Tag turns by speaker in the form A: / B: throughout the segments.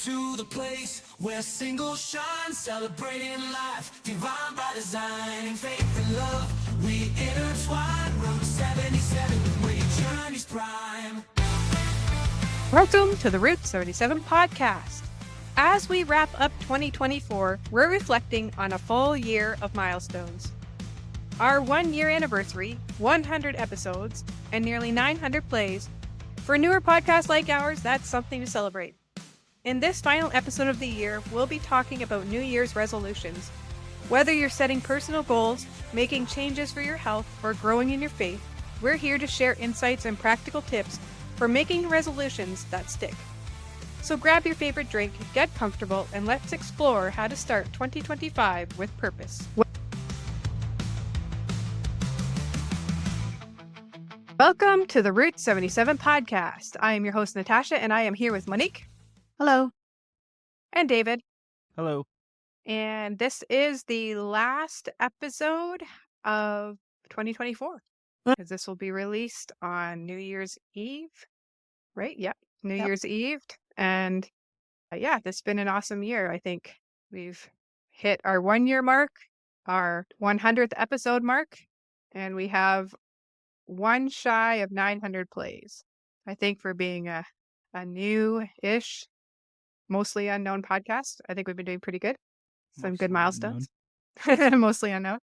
A: to the place where singles shine, celebrating life, divine by design. In faith and love, we intertwine. Route 77, where your journey's prime.
B: Welcome to the Route 77 podcast. As we wrap up 2024, we're reflecting on a full year of milestones. Our 1-year anniversary, 100 episodes, and nearly 900 plays. For newer podcasts like ours, that's something to celebrate. In this final episode of the year, we'll be talking about New Year's resolutions. Whether you're setting personal goals, making changes for your health, or growing in your faith, we're here to share insights and practical tips for making resolutions that stick. So grab your favorite drink, get comfortable, and let's explore how to start 2025 with purpose. Welcome to the Route 77 podcast. I am your host, Natasha, and I am here with Monique.
C: Hello.
B: And David.
D: Hello.
B: And this is the last episode of 2024, because this will be released on New Year's Eve, right? Yep. New Year's Eve. And this has been an awesome year. I think we've hit our 1-year mark, our 100th episode mark, and we have one shy of 900 plays. I think for being a new-ish, mostly unknown podcast, I think we've been doing pretty good. Some good milestones. Mostly unknown.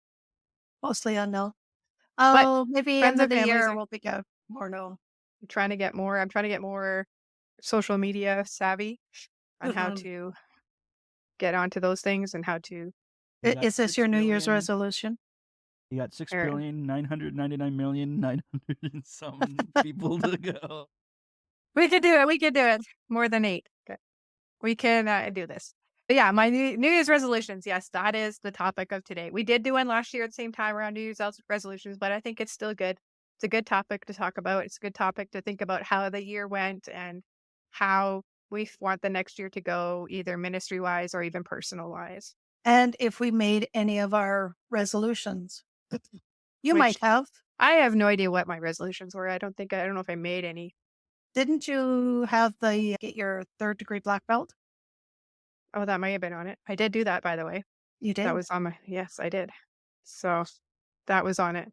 C: Mostly unknown.
B: But
C: Oh, maybe
B: friends
C: end of
B: and
C: the
B: families
C: year
B: are-
C: we'll become more known.
B: I'm trying to get more social media savvy on how to get onto those things and how to.
D: You got
C: Is this
D: 6
C: your New Year's
D: billion
C: resolution?
D: You got 6
B: Or-
D: billion 999,900 and some people to go.
B: We could do it. More than 8. Okay. We can do this. But yeah, my New Year's resolutions. Yes, that is the topic of today. We did do one last year at the same time around New Year's resolutions, but I think it's still good. It's a good topic to talk about. It's a good topic to think about how the year went and how we want the next year to go, either ministry-wise or even personal-wise.
C: And if we made any of our resolutions. You
B: Which-
C: might have.
B: I have no idea what my resolutions were. I don't know if I made any.
C: Didn't you have get your 3rd-degree black belt?
B: Oh, that might have been on it. I did do that, by the way.
C: You did?
B: That was on yes, I did. So that was on it.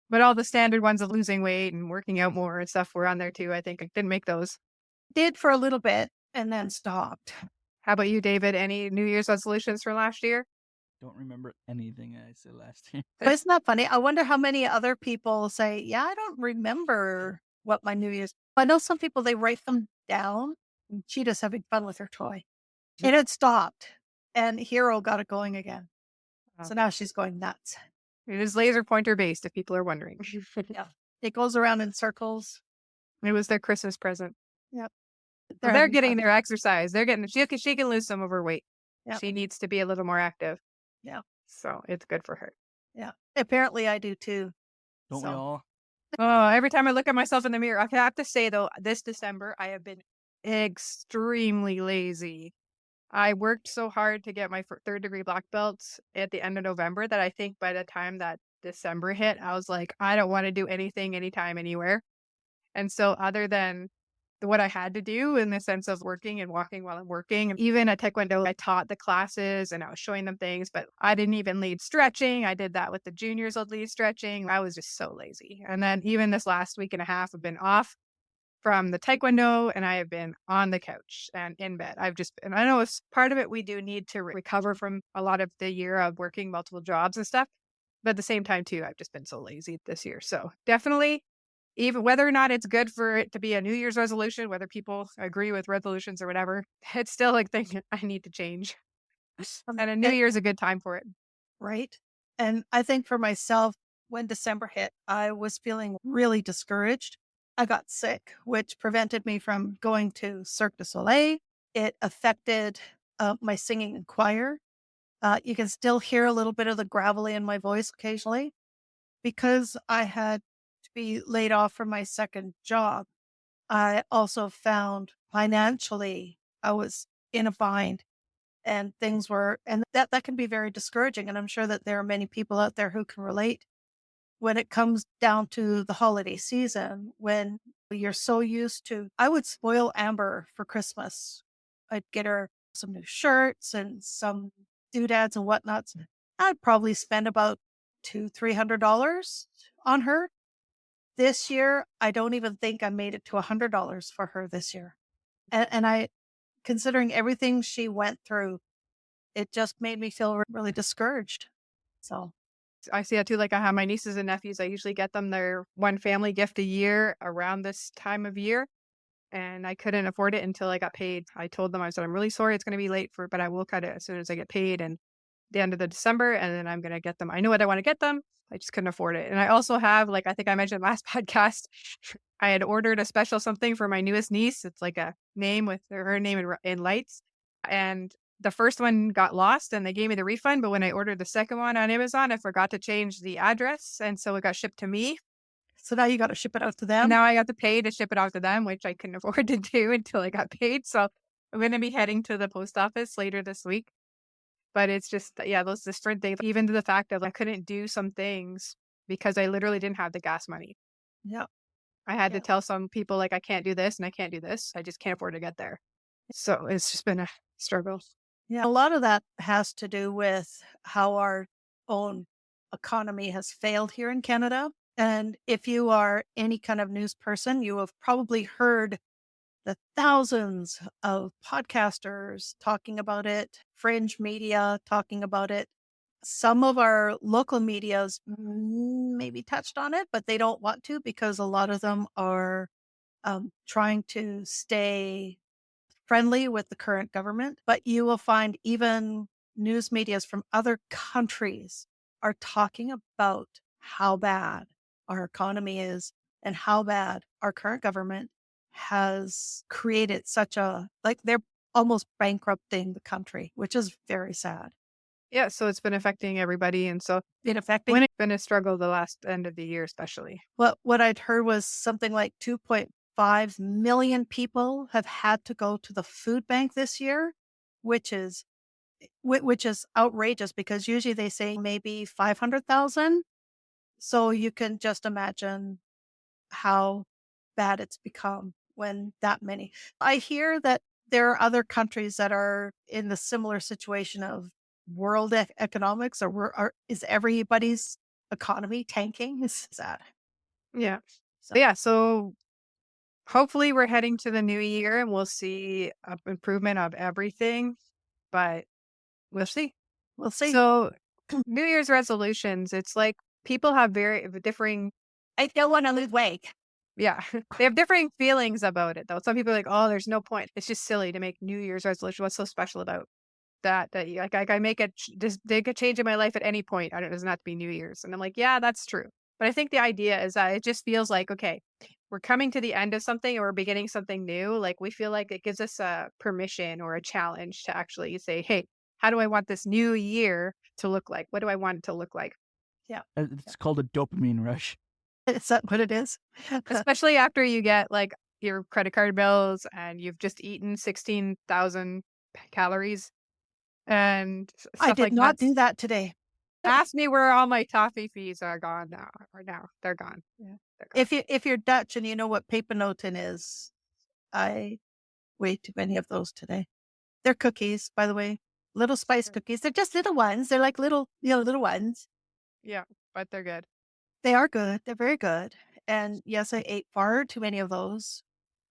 B: But all the standard ones of losing weight and working out more and stuff were on there too. I think I didn't make those.
C: Did for a little bit and then stopped.
B: How about you, David? Any New Year's resolutions for last year?
D: Don't remember anything I said last year.
C: But isn't that funny? I wonder how many other people say, yeah, I don't remember what my New Year's. I know some people, they write them down. And Cheetah's having fun with her toy. It had stopped. And Hero got it going again. So now she's going nuts.
B: It is laser pointer based, if people are wondering.
C: Yeah. It goes around in circles.
B: It was their Christmas present.
C: Yep.
B: They're
C: having
B: getting
C: fun.
B: their exercise. They're getting she can lose some of her weight.
C: Yep.
B: She needs to be a little more active.
C: Yeah.
B: So it's good for her.
C: Yeah. Apparently I do too.
D: Don't we
C: So-
D: all?
B: Oh, every time I look at myself in the mirror, I have to say though, this December I have been extremely lazy. I worked so hard to get my 3rd-degree black belt at the end of November that I think by the time that December hit, I was like, I don't want to do anything, anytime, anywhere. And so other than what I had to do in the sense of working and walking while I'm working, and even at Taekwondo, I taught the classes and I was showing them things, but I didn't even lead stretching. I did that with the juniors, I'd lead stretching. I was just so lazy. And then even this last week and a half, I've been off from the Taekwondo and I have been on the couch and in bed. And I know it's part of it, we do need to recover from a lot of the year of working multiple jobs and stuff. But at the same time too, I've just been so lazy this year. So definitely, even whether or not it's good for it to be a New Year's resolution, whether people agree with resolutions or whatever, it's still like thinking I need to change. And a New Year's a good time for it.
C: Right. And I think for myself, when December hit, I was feeling really discouraged. I got sick, which prevented me from going to Cirque du Soleil. It affected my singing in choir. You can still hear a little bit of the gravelly in my voice occasionally because I had to be laid off from my 2nd job. I also found financially I was in a bind and that can be very discouraging. And I'm sure that there are many people out there who can relate when it comes down to the holiday season, when you're so used to. I would spoil Amber for Christmas I'd get her some new shirts and some doodads and whatnots. I'd probably spend about $200-300 on her. This year, I don't even think I made it to $100 for her this year. And I, considering everything she went through, it just made me feel really discouraged. So
B: I see that too. Like I have my nieces and nephews. I usually get them their one family gift a year around this time of year. And I couldn't afford it until I got paid. I told them, I said, I'm really sorry it's going to be late but I will cut it as soon as I get paid and the end of the December. And then I'm going to get them. I know what I want to get them. I just couldn't afford it. And I also have, like, I think I mentioned last podcast, I had ordered a special something for my newest niece. It's like a name with her name in lights. And the first one got lost and they gave me the refund. But when I ordered the second one on Amazon, I forgot to change the address. And so it got shipped to me.
C: so now you got to ship it out to them.
B: And now I got to pay to ship it out to them, which I couldn't afford to do until I got paid. So I'm going to be heading to the post office later this week. But it's just, yeah, those different things, even to the fact of I couldn't do some things because I literally didn't have the gas money.
C: Yeah.
B: I had to
C: Yeah.
B: tell some people, like, I can't do this and I can't do this. I just can't afford to get there. So it's just been a struggle.
C: Yeah. A lot of that has to do with how our own economy has failed here in Canada. And if you are any kind of news person, you have probably heard the thousands of podcasters talking about it, fringe media talking about it. Some of our local medias maybe touched on it, but they don't want to because a lot of them are trying to stay friendly with the current government. But you will find even news medias from other countries are talking about how bad our economy is and how bad our current government has created such a, like, they're almost bankrupting the country, which is very sad.
B: Yeah. So it's been affecting everybody. And so
C: When
B: it's been a struggle the last end of the year, especially.
C: what I'd heard was something like 2.5 million people have had to go to the food bank this year, which is outrageous because usually they say maybe 500,000. So you can just imagine how bad it's become when that many. I hear that there are other countries that are in the similar situation of world economics, is everybody's economy tanking? Is that
B: Yeah.
C: so?
B: Yeah. So hopefully we're heading to the new year and we'll see an improvement of everything, but we'll see.
C: We'll see.
B: So New Year's resolutions, it's like people have very differing.
C: I don't want to lose weight.
B: Yeah, they have differing feelings about it though. Some people are like, oh, there's no point. It's just silly to make New Year's resolution. What's so special about that? That you, like I make it just they could change in my life at any point. I don't. It doesn't have to be New Year's. And I'm like, yeah, that's true. But I think the idea is that it just feels like, okay, we're coming to the end of something or we're beginning something new. Like we feel like it gives us a permission or a challenge to actually say, hey, how do I want this new year to look like? What do I want it to look like?
C: Yeah.
D: It's called a dopamine rush.
C: Is that what it is?
B: Especially after you get like your credit card bills and you've just eaten 16,000 calories and
C: I
B: stuff
C: did
B: like
C: not
B: that.
C: do that today.
B: Ask me where all my toffee fees are gone now. Or now they're gone.
C: Yeah.
B: They're gone.
C: If you're Dutch and you know what pepernoten is, I way too many of those today. They're cookies, by the way. Little spice cookies. They're just little ones. They're like little, little ones.
B: Yeah, but they're good.
C: They are good. They're very good. And yes, I ate far too many of those.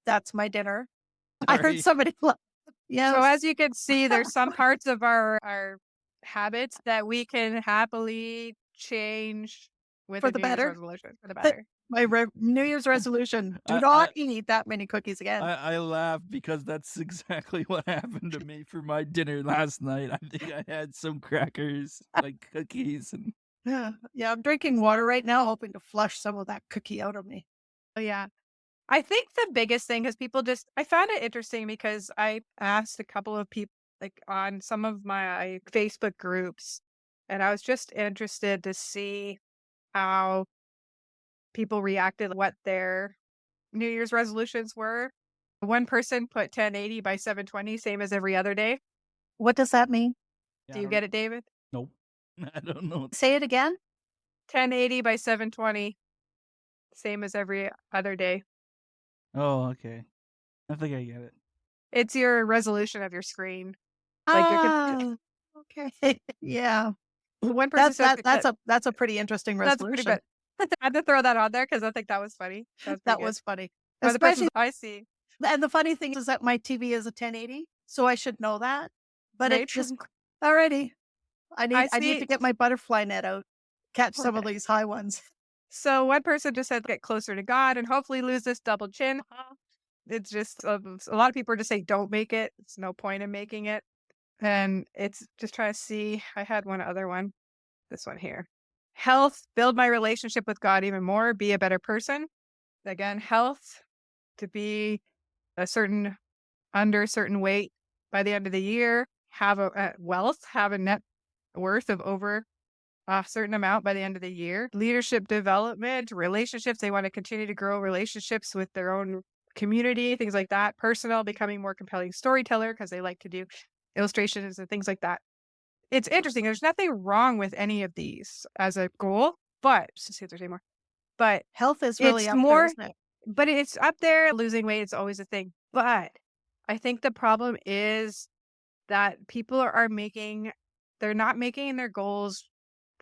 C: That's my dinner. I heard
D: Sorry.
C: somebody. Yeah.
B: So as you can see, there's some parts of our habits that we can happily change with
C: For
B: a
C: the
B: New Year's
C: better.
B: resolution for the better.
C: My New Year's resolution: do
D: I-
C: not
D: I-
C: eat that many cookies again.
D: I laugh because that's exactly what happened to me for my dinner last night. I think I had some crackers, like cookies, and
C: Yeah. I'm drinking water right now, hoping to flush some of that cookie out of me.
B: Oh yeah. I think the biggest thing is people just I found it interesting because I asked a couple of people like on some of my Facebook groups and I was just interested to see how people reacted, what their New Year's resolutions were. One person put 1080 by 720, same as every other day.
C: What does that mean?
D: yeah,
B: Do
D: I
B: you
D: don't-
B: get it, David?
D: Nope, I don't know.
C: Say it again.
B: 1080 by 720, same as every other day.
D: Oh, okay. I think I get it.
B: It's your resolution of your screen. Like your
C: Ah, okay. Yeah.
B: one person says
C: That's a pretty interesting
B: that's pretty
C: resolution.
B: good. I had to throw that on there because I think that was funny. That was pretty
C: That
B: good.
C: was funny.
B: Other person's
C: Especially,
B: I see.
C: and the funny thing is that my TV is a 1080, so I should know that. But it
B: Right?
C: just already. I
B: I
C: need
B: see.
C: to get my butterfly net out, catch some of
B: Okay.
C: these high ones.
B: So one person just said get closer to God and hopefully lose this double chin. It's just a lot of people are just saying don't make it. It's no point in making it. And it's just trying to see. I had one other one. This one here. Health, build my relationship with God even more, be a better person. Again, health, to be a certain under a certain weight by the end of the year, have a wealth, have a net worth of over a certain amount by the end of the year. Leadership development, relationships, they want to continue to grow relationships with their own community, things like that. Personal, becoming more compelling storyteller because they like to do illustrations and things like that. It's interesting. There's nothing wrong with any of these as a goal, but just to see if there's any more. But
C: Health is really
B: it's
C: up there,
B: more,
C: isn't it?
B: but it's up there. Losing weight is always a thing. But I think the problem is that people are making, they're not making their goals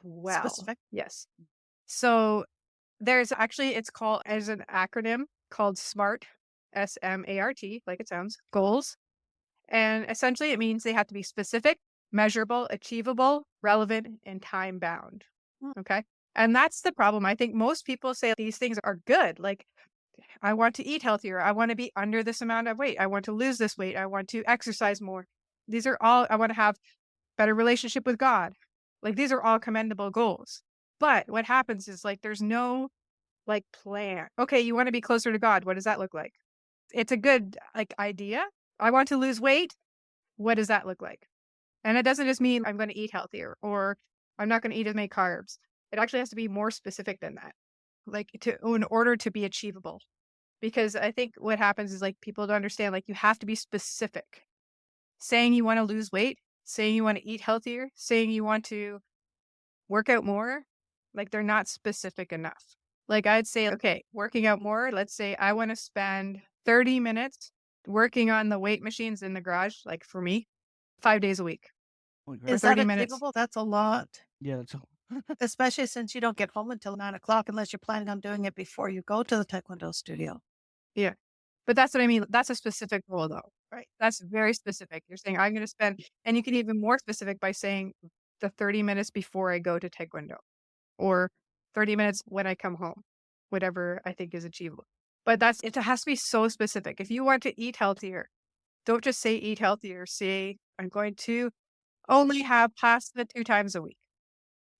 B: well.
C: Specific.
B: Yes. So there's actually, it's called as an acronym called SMART, SMART, like it sounds, goals. And essentially it means they have to be specific, measurable, achievable, relevant, and time bound.
C: Mm.
B: Okay. And that's the problem. I think most people say these things are good. Like, I want to eat healthier. I want to be under this amount of weight. I want to lose this weight. I want to exercise more. These are all, I want to have better relationship with God. Like, these are all commendable goals. But what happens is like, there's no like plan. Okay. You want to be closer to God. What does that look like? It's a good like idea. I want to lose weight. What does that look like? And it doesn't just mean I'm going to eat healthier or I'm not going to eat as many carbs. It actually has to be more specific than that, like in order to be achievable. Because I think what happens is like people don't understand, like you have to be specific. Saying you want to lose weight, saying you want to eat healthier, saying you want to work out more, like they're not specific enough. Like I'd say, okay, working out more, let's say I want to spend 30 minutes working on the weight machines in the garage, like for me, 5 days a week.
D: Holy
B: Or
D: crap.
C: Is that
B: 30 minutes.
C: achievable? That's a lot,
D: Yeah, that's
C: especially since you don't get home until 9 o'clock unless you're planning on doing it before you go to the Taekwondo studio.
B: Yeah. But that's what I mean. That's a specific goal though.
C: Right.
B: That's very specific. You're saying I'm going to spend, and you can even more specific by saying the 30 minutes before I go to Taekwondo or 30 minutes when I come home, whatever I think is achievable. But it has to be so specific. If you want to eat healthier, don't just say eat healthier. Say I'm going to only have pasta 2 times a week.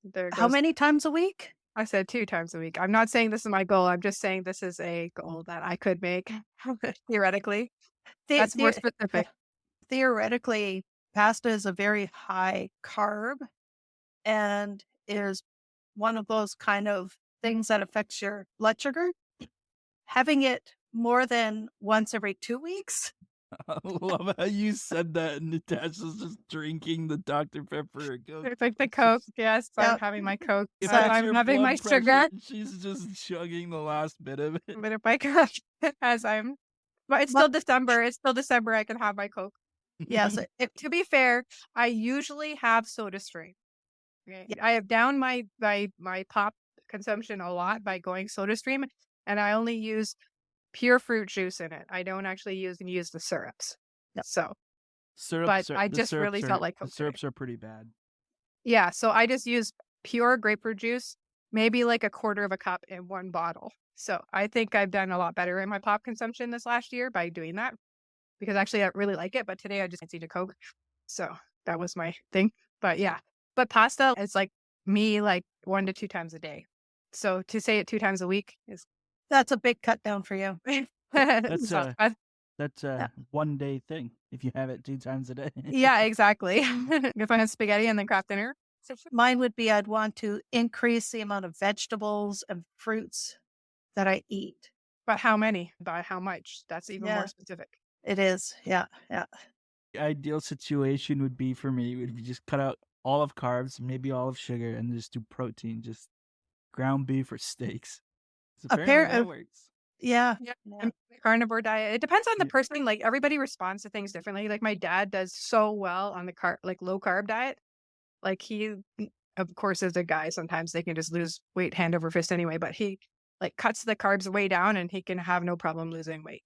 B: There
C: How
B: goes.
C: many times a week?
B: I said 2 times a week. I'm not saying this is my goal. I'm just saying this is a goal that I could make theoretically. That's more specific.
C: Theoretically, pasta is a very high carb and is one of those kind of things that affects your blood sugar. Having it more than once every 2 weeks.
D: I love how you said that, and Natasha's just drinking the Dr. Pepper or Coke.
B: It's like the Coke. Yes,
C: Yep.
B: I'm having my Coke.
D: If
C: So
D: that's
B: I'm
D: your
B: having
D: blood
B: my
D: pressure,
B: sugar.
D: she's just chugging the last bit of it.
B: But if I Coke as I'm, but it's still December. It's still December. I can have my Coke.
C: Yes,
B: To be fair, I usually have Soda Stream. Okay? I have down my pop consumption a lot by going Soda Stream, and I only use pure fruit juice in it. I don't actually use the syrups.
C: Yep.
B: So,
D: Syrups,
B: but
D: are-
B: I
D: the
B: just
D: syrups
B: really
D: are-
B: felt like
D: the
B: Coke today.
D: syrups are pretty bad.
B: Yeah, so I just use pure grapefruit juice, maybe like a quarter of a cup in one bottle. So I think I've done a lot better in my pop consumption this last year by doing that because actually I really like it. But today I just fancied a Coke. So that was my thing. But yeah, but pasta is like me like 1 to 2 times a day. So to say it 2 times a week is
C: that's a big cut down for you.
D: That's
B: so,
D: That's a one-day thing if you have it 2 times a day.
B: yeah, exactly. If I had spaghetti and then craft dinner.
C: Mine would be I'd want to increase the amount of vegetables and fruits that I eat.
B: But how many? By how much? That's even
C: Yeah.
B: more specific.
C: It is. Yeah. Yeah.
D: The ideal situation would be for me would be just cut out all of carbs, maybe all of sugar, and just do protein, just ground beef or steaks. So apparently that works.
C: Yeah.
B: Yeah.
C: Yeah.
B: And the carnivore diet. It depends on the
D: Yeah.
B: person. Like everybody responds to things differently. Like my dad does so well on the low carb diet. Like he, of course, as a guy, sometimes they can just lose weight hand over fist anyway. But he like cuts the carbs way down, and he can have no problem losing weight.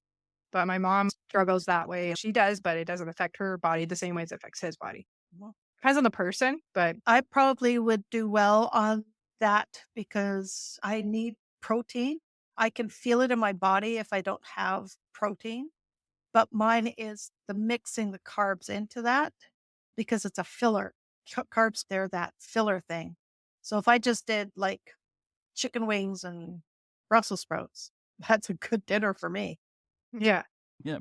B: But my mom struggles that way. She does, but it doesn't affect her body the same way as it affects his body. Depends on the person, but
C: I probably would do well on that because I need protein. I can feel it in my body if I don't have protein, but mine is the mixing the carbs into that because it's a filler. Carbs, they're that filler thing. So if I just did like chicken wings and Brussels sprouts, that's a good dinner for me.
B: yeah.
D: Yeah,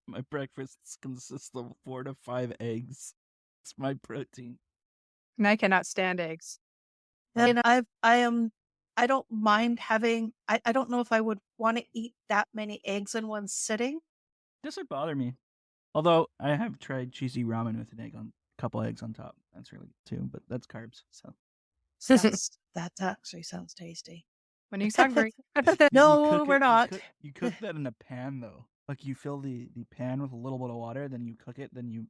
D: my breakfasts consist of 4 to 5 eggs. It's my protein.
B: And I cannot stand eggs.
C: And I don't mind having, I don't know if I would want to eat that many eggs in one sitting.
D: Doesn't bother me. Although I have tried cheesy ramen with an egg on a couple eggs on top. That's really good too, but that's carbs. So
C: That actually sounds tasty.
B: Monique's hungry.
C: No, we're not.
D: You cook that in a pan though. Like you fill the pan with a little bit of water, then you cook it, then you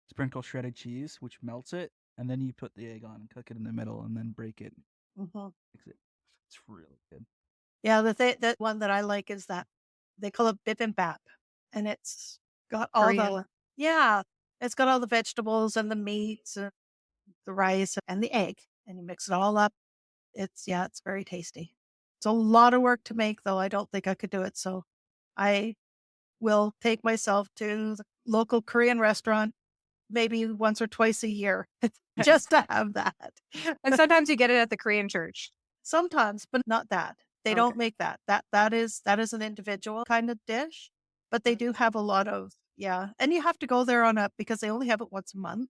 D: sprinkle shredded cheese, which melts it, and then you put the egg on and cook it in the middle, and then break it,
C: Mhm.
D: mix it. It's really good.
C: Yeah, that one that I like is that they call it bibimbap, and it's got all
B: Korean.
C: it's got all the vegetables and the meats and the rice and the egg, and you mix it all up. It's very tasty. It's a lot of work to make, though. I don't think I could do it, so I will take myself to the local Korean restaurant maybe once or twice a year just to have that.
B: And sometimes you get it at the Korean church.
C: Sometimes, but not that. They don't make that. That is an individual kind of dish, but they do have a lot of, and you have to go there because they only have it once a month.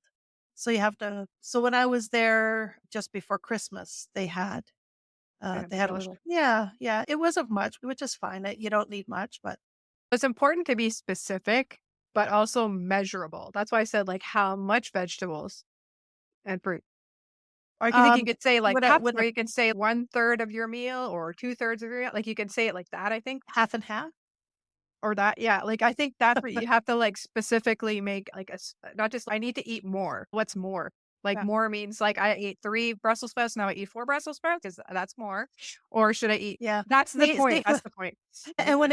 C: So you have to, so when I was there just before Christmas, they had a little, it wasn't much, which is fine. You don't need much, but
B: It's important to be specific, but also measurable. That's why I said like how much vegetables and fruit. Or you think you could say like
C: when
B: cups,
C: when
B: or you can say 1/3 of your meal or 2/3 of your meal. Like you can say it like that, I think.
C: half and half.
B: Or that, yeah. Like I think that's what you have to like specifically make like not just I need to eat more. What's more? Like
C: Yeah.
B: more means like I ate 3 Brussels sprouts, now I eat 4 Brussels sprouts because that's more. Or should I eat?
C: Yeah.
B: That's the
C: See-
B: point.
C: see,
B: That's the point.
C: And when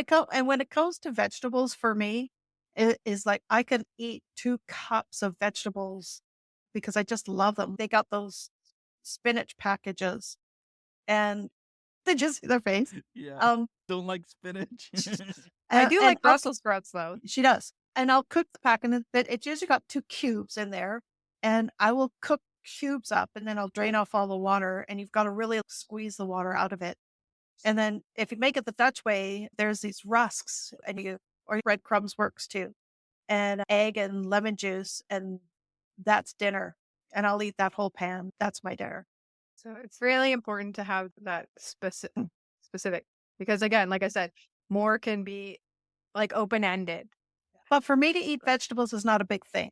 C: it comes to vegetables, for me, it is like I can eat 2 cups of vegetables because I just love them. They got those spinach packages, and they just see their face.
D: Yeah. Don't like spinach.
B: I do
C: And
B: like Brussels sprouts though.
C: she does, and I'll cook the pack, and it's usually got 2 cubes in there, and I will cook cubes up, and then I'll drain off all the water, and you've got to really squeeze the water out of it. And then if you make it the Dutch way, there's these rusks or breadcrumbs works too, and egg and lemon juice, and that's dinner. And I'll eat that whole pan. That's my dinner.
B: So it's really important to have that specific because again, like I said, more can be like open-ended.
C: But for me to eat vegetables is not a big thing.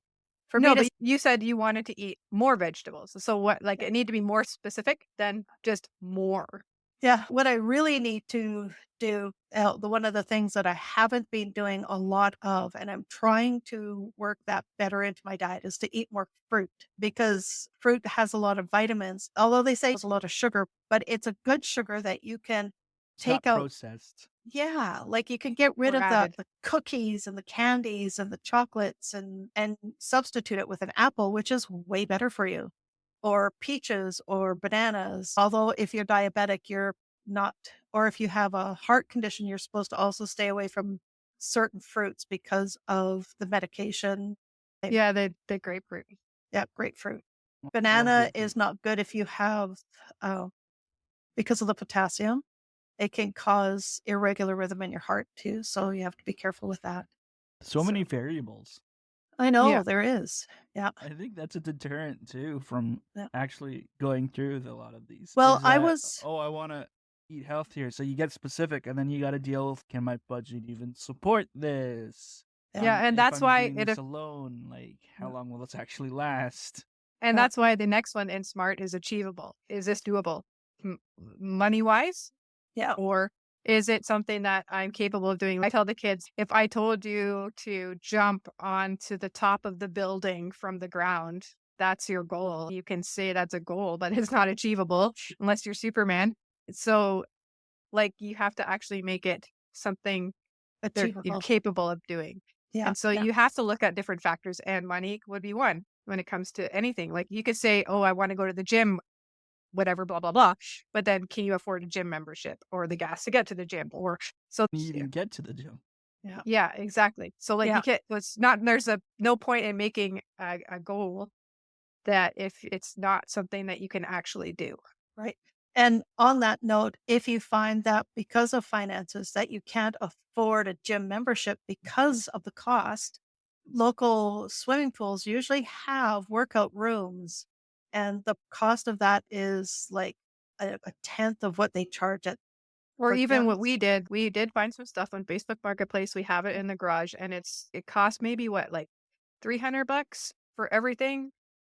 C: For
B: No,
C: me to
B: but you said you wanted to eat more vegetables. So what like it need to be more specific than just more.
C: Yeah, what I really need to do, one of the things that I haven't been doing a lot of, and I'm trying to work that better into my diet, is to eat more fruit because fruit has a lot of vitamins. Although they say it's a lot of sugar, but it's a good sugar that you can
D: It's not
C: take out.
D: processed.
C: Yeah, like you can get rid
B: Or
C: of
B: added.
C: the cookies and the candies and the chocolates and substitute it with an apple, which is way better for you, or peaches or bananas. Although if you're diabetic, you're not, or if you have a heart condition, you're supposed to also stay away from certain fruits because of the medication.
B: Yeah, the grapefruit.
C: Yeah, grapefruit.
D: Love
C: Banana
D: grapefruit.
C: is not good if you have, because of the potassium. It can cause irregular rhythm in your heart too. So you have to be careful with that.
D: So many variables.
C: I know
B: Yeah.
C: there is. Yeah.
D: I think that's a deterrent too from
C: Yeah.
D: actually going through a lot of these.
C: Well,
D: is
C: I
D: that,
C: was,
D: I want to eat healthier. So you get specific, and then you got to deal with, can my budget even support this?
B: Yeah, and
D: if
B: that's
D: I'm
B: why
D: doing this alone, like how long will this actually last?
B: and
C: Yeah.
B: that's why the next one in SMART is achievable. Is this doable? Money wise?
C: yeah.
B: Or Is it something that I'm capable of doing? I tell the kids, if I told you to jump onto the top of the building from the ground, that's your goal. You can say that's a goal, but it's not achievable unless you're Superman. So, like, you have to actually make it something that you're
C: Achievable.
B: capable of doing.
C: Yeah.
B: And so
C: Yeah.
B: you have to look at different factors, and Monique would be one when it comes to anything. Like, you could say, oh, I want to go to the gym, whatever, blah, blah, blah. But then can you afford a gym membership or the gas to get to the gym? Or so,
D: You even get to the gym.
C: Yeah.
B: yeah, exactly. So, like,
C: Yeah.
B: you can't, it's not, there's no point in making a goal that if it's not something that you can actually do.
C: Right. And on that note, if you find that because of finances that you can't afford a gym membership because of the cost, local swimming pools usually have workout rooms, and the cost of that is like a tenth of what they charge at
B: Or
C: for
B: even what
C: gyms.
B: we did find some stuff on Facebook Marketplace. We have it in the garage and it costs maybe what, like $300 for everything.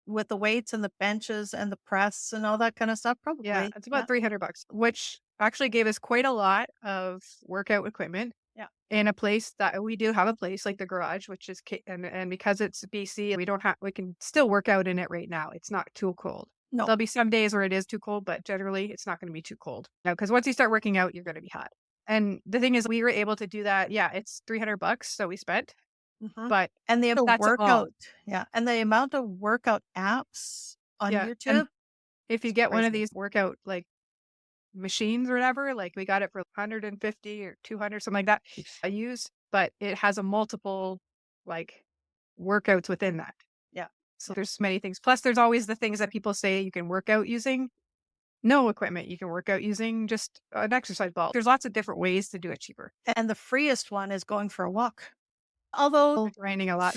C: With the weights and the benches and the press and all that kind of stuff,
B: Yeah,
C: probably.
B: it's
C: Yeah.
B: about $300, which actually gave us quite a lot of workout equipment
C: Yeah.
B: in a place that we do have a place like the garage, which is, and because it's BC, we can still work out in it right now. It's not too cold.
C: No.
B: There'll be some days where it is too cold, but generally it's not going to be too cold. No, because once you start working out, you're going to be hot. And the thing is, we were able to do that. Yeah, it's $300 that we spent,
C: Mhm.
B: but
C: And the amount of
B: that's all.
C: workout, yeah, and the amount of workout apps on
B: Yeah, and
C: YouTube
B: if you
C: is
B: get one of
C: crazy.
B: these workout like machines or whatever, like we got it for 150 or 200, something like that. I use, but it has a multiple like workouts within that.
C: Yeah.
B: So there's many things. Plus, there's always the things that people say you can work out using no equipment. You can work out using just an exercise ball. There's lots of different ways to do it cheaper.
C: And the freest one is going for a walk. Although
B: It's raining a lot.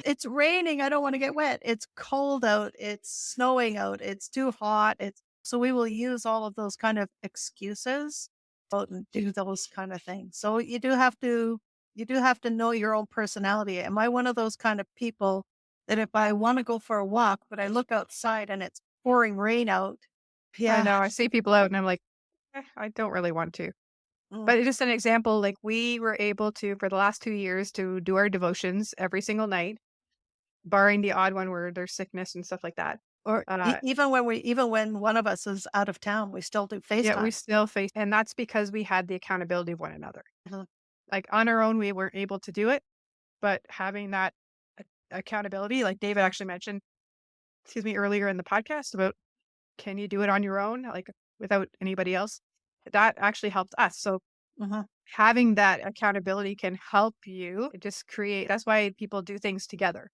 C: it's raining, I don't want to get wet. It's cold out, it's snowing out, it's too hot. So we will use all of those kind of excuses out and do those kind of things. So you do have to know your own personality. Am I one of those kind of people that if I want to go for a walk, but I look outside and it's pouring rain out?
B: I
C: Yeah.
B: know. I see people out and I'm like, I don't really want to.
C: Mm.
B: But it's just an example, like we were able to, for the last 2 years, to do our devotions every single night, barring the odd one where there's sickness and stuff like that.
C: Or even when one of us is out of town, we still do
B: Yeah, we
C: FaceTime.
B: still face, and that's because we had the accountability of one another.
C: Mhm.
B: Like on our own, we weren't able to do it, but having that accountability, like David actually mentioned, excuse me, earlier in the podcast about can you do it on your own, like without anybody else? That actually helped us. So
C: Mhm.
B: having that accountability can help you just create. That's why people do things together.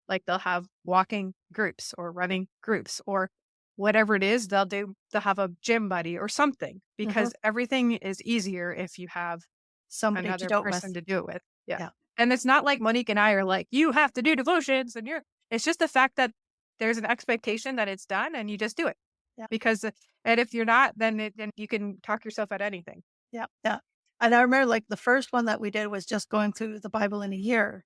B: Like they'll have walking groups or running groups or whatever it is they'll have a gym buddy or something
C: Mhm.
B: because everything is easier if you have
C: Somebody to
B: another
C: do it
B: person
C: with.
B: to do it with. Yeah.
C: Yeah.
B: And it's not like Monique and I are like, you have to do devotions and it's just the fact that there's an expectation that it's done and you just do it.
C: Yeah.
B: Because, and if you're not, then you can talk yourself at anything.
C: Yeah. Yeah. And I remember like the first one that we did was just going through the Bible in a year,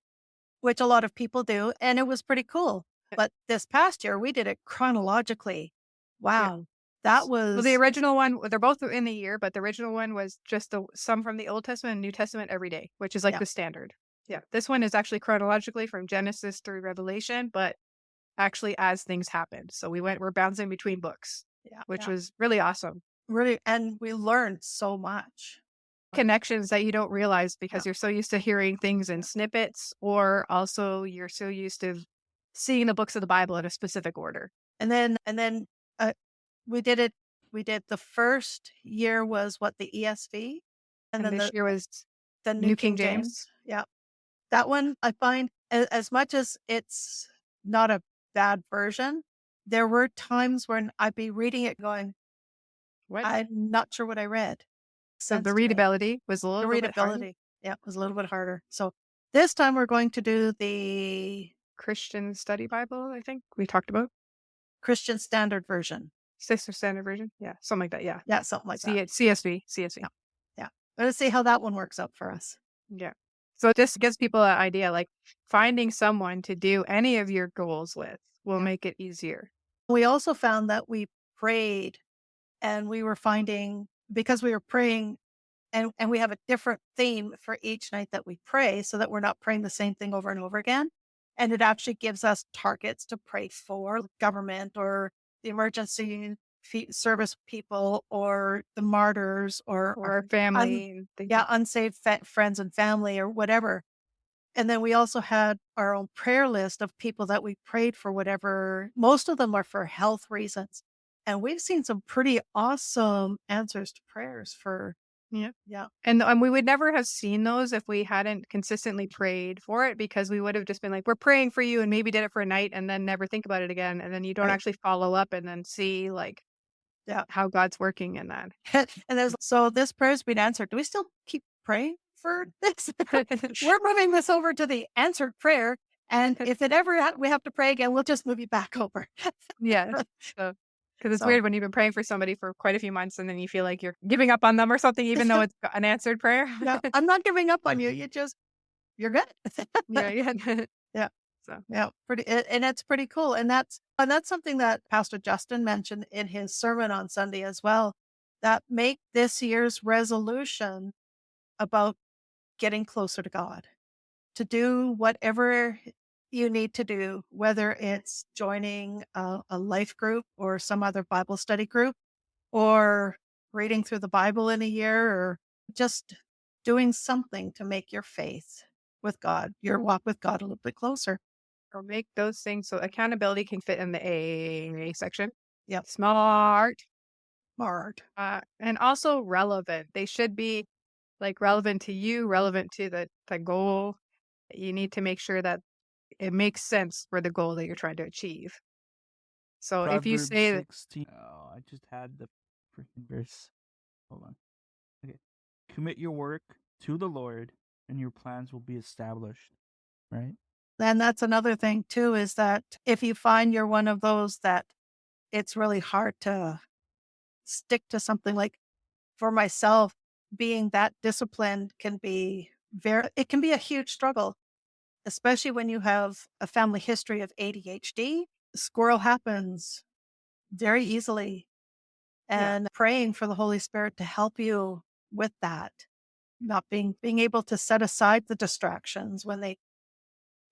C: which a lot of people do. And it was pretty cool. But this past year, we did it chronologically.
B: Yeah.
C: Wow. That
B: Well, the
C: was,
B: original one, they're both in the year, but the original one was just some from the Old Testament and New Testament every day, which is like
C: yeah.
B: the standard. Yeah. This one is actually chronologically from Genesis through Revelation, but actually as things happened. So we're bouncing between books,
C: Yeah.
B: which
C: Yeah.
B: was really awesome.
C: Really. And we learned so much.
B: Connections that you don't realize
C: Yeah.
B: because you're so used to hearing things in snippets, or also you're so used to seeing the books of the Bible in a specific order.
C: And then we did it. We did the first year was what, the ESV, and
B: And
C: then
B: this year was
C: the New King James. Yeah. That one I find as much as it's not a bad version, there were times when I'd be reading it going,
B: what
C: I'm not sure what I read.
B: so the
C: Sense to me.
B: readability was a
C: The
B: little bit hard.
C: readability. Yeah, it was a little bit harder. So this time we're going to do the
B: Christian Study Bible, I think we talked about.
C: Christian Standard Version.
B: Sister Standard Version. Yeah, something like that. Yeah.
C: Yeah, something like that.
B: CSV. CSV.
C: Yeah. Yeah. Let's see how that one works out for us.
B: Yeah. So it just gives people an idea, like finding someone to do any of your goals with will
C: Yeah.
B: make it easier.
C: We also found that we prayed and we were finding, because we were praying And we have a different theme for each night that we pray so that we're not praying the same thing over and over again. And it actually gives us targets to pray for government or the emergency service people or the martyrs or
B: Or our family and things like
C: unsaved friends and family or whatever. And then we also had our own prayer list of people that we prayed for, whatever. Most of them are for health reasons. And we've seen some pretty awesome answers to prayers for,
B: Yeah.
C: yeah.
B: And we would never have seen those if we hadn't consistently prayed for it, because we would have just been like, we're praying for you, and maybe did it for a night and then never think about it again. And then you don't
C: Right.
B: actually follow up and then see like
C: Yeah.
B: how God's working in that.
C: And so this prayer's been answered. Do we still keep praying for this? We're moving this over to the answered prayer. And if it ever we have to pray again, we'll just move you back over.
B: Yeah. So, because it's
C: So-
B: weird when you've been praying for somebody for quite a few months and then you feel like you're giving up on them or something, even though it's an answered prayer.
C: Yeah, I'm not giving up on you. You're good.
B: Yeah.
C: Yeah.
B: So,
C: Yeah, and it's pretty cool. And that's something that Pastor Justin mentioned in his sermon on Sunday as well, that make this year's resolution about getting closer to God, to do whatever you need to do, whether it's joining a life group or some other Bible study group, or reading through the Bible in a year, or just doing something to make your faith with God, your walk with God a little bit closer.
B: or make those things so accountability can fit in the A section.
C: Yep.
B: Smart.
C: Smart.
B: And also relevant. They should be like relevant to you, relevant to the goal. You need to make sure that it makes sense for the goal that you're trying to achieve. So if you
D: Proverbs
B: say that
D: 16. Oh, I just had the freaking verse. Hold on. Okay. Commit your work to the Lord, and your plans will be established. Right?
C: And that's another thing too, is that if you find you're one of those that it's really hard to stick to something, like for myself, being that disciplined can be it can be a huge struggle, especially when you have a family history of ADHD. Squirrel happens very easily.
B: Yeah.
C: And praying for the Holy Spirit to help you with that, not being able to set aside the distractions when they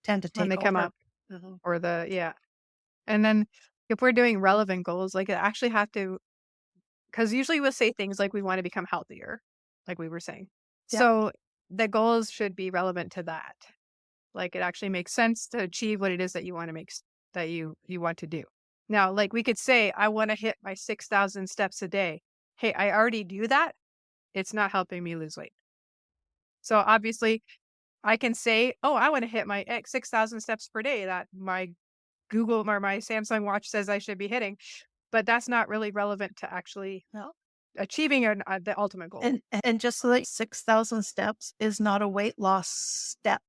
C: tend to
B: when
C: take
B: they come
C: over.
B: up, or and then if we're doing relevant goals, like it actually have to, because usually we'll say things like we want to become healthier, like we were saying.
C: Yeah.
B: So the goals should be relevant to that. Like it actually makes sense to achieve what it is that you want to that you want to do. Now, like we could say, I want to hit my 6,000 steps a day. Hey, I already do that. It's not helping me lose weight. So obviously I can say, oh, I want to hit my 6,000 steps per day that my Google or my Samsung watch says I should be hitting, but that's not really relevant to actually
C: No.
B: achieving the ultimate goal.
C: And just so that 6,000 steps is not a weight loss step.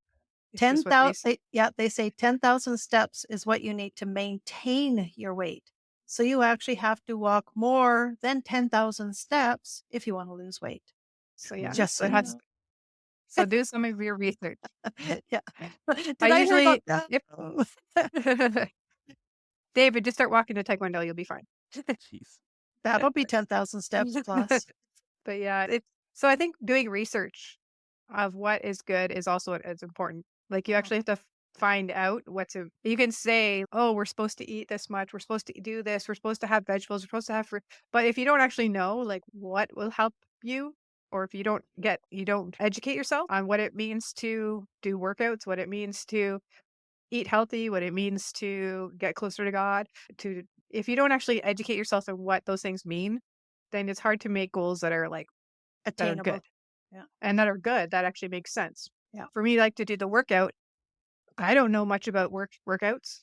B: It's just what they
C: 10,000, they say 10,000 steps is what you need to maintain your weight. So you actually have to walk more than 10,000 steps if you want to lose weight.
B: So yeah,
C: Just
B: so,
C: so you know.
B: so do some of your research.
C: Yeah. Did
B: I
C: I
B: usually
C: hear about
B: if David, just start walking to Taekwondo, you'll be fine.
D: Jeez.
C: That'll be 10,000 steps plus.
B: But yeah, so I think doing research of what is good is also as important. Like you actually have to find out you can say, oh, we're supposed to eat this much, we're supposed to do this, we're supposed to have vegetables, we're supposed to have fruit. But if you don't actually know like what will help you, or if you don't educate yourself on what it means to do workouts, what it means to eat healthy, what it means to get closer to God, if you don't actually educate yourself on what those things mean, then it's hard to make goals that are like
C: Attainable.
B: that are good.
C: Yeah.
B: And that are good, that actually makes sense.
C: Yeah.
B: For me, like to do the workout, I don't know much about workouts,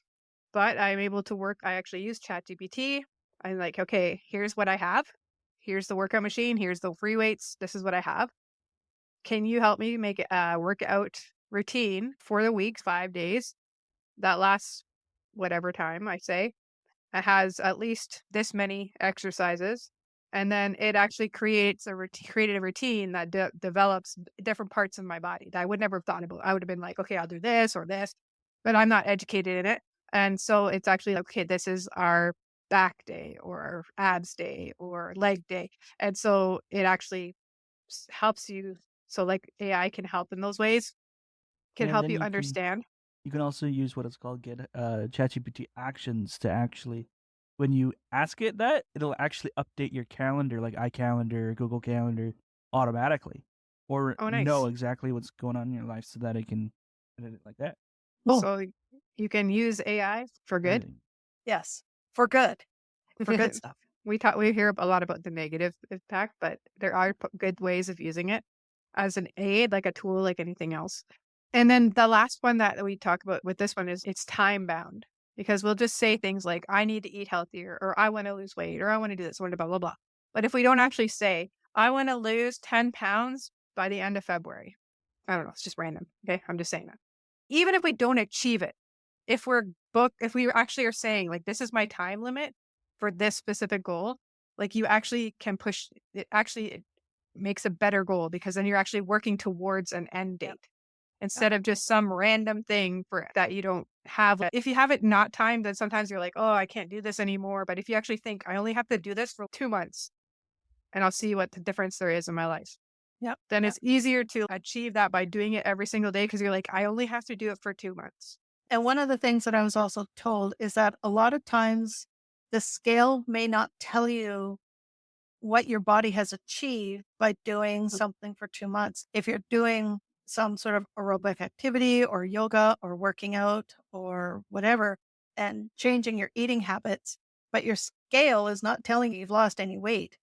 B: but I'm able to I actually use ChatGPT. I'm like, okay, here's what I have. Here's the workout machine. Here's the free weights. This is what I have. Can you help me make a workout routine for the week, 5 days that lasts whatever time I say? It has at least this many exercises. And then it actually created a routine that develops different parts of my body that I would never have thought about. I would have been like, okay, I'll do this or this, but I'm not educated in it. And so it's actually like, okay, this is our back day or our abs day or leg day. And so it actually helps you. So like AI can help in those ways, can
D: And
B: help
D: then
B: you understand.
D: you can also use what it's called get ChatGPT actions to actually, when you ask it that, it'll actually update your calendar like iCalendar, Google Calendar automatically, or
B: Oh,
D: know
B: nice.
D: exactly what's going on in your life so that it can edit it like that.
C: Cool.
B: So you can use AI for good.
D: Everything.
C: Yes. For good. For good stuff.
B: We hear a lot about the negative impact, but there are good ways of using it as an aid, like a tool, like anything else. And then the last one that we talk about with this one is it's time bound, because we'll just say things like, I need to eat healthier, or I want to lose weight, or I want to do this, or blah, blah, blah. But if we don't actually say, I want to lose 10 pounds by the end of February, I don't know, it's just random. Okay. I'm just saying that. Even if we don't achieve it, if we actually are saying, like, this is my time limit for this specific goal, like, you actually can push it. Actually, it makes a better goal, because then you're actually working towards an end date instead of just some random thing for that you don't have. If you have it not timed, then sometimes you're like, oh, I can't do this anymore. But if you actually think, I only have to do this for 2 months and I'll see what the difference there is in my life,
C: Yep.
B: then it's easier to achieve that by doing it every single day, because you're like, I only have to do it for 2 months.
C: And one of the things that I was also told is that a lot of times the scale may not tell you what your body has achieved by doing something for 2 months. If you're doing some sort of aerobic activity or yoga or working out or whatever and changing your eating habits, but your scale is not telling you you've lost any weight,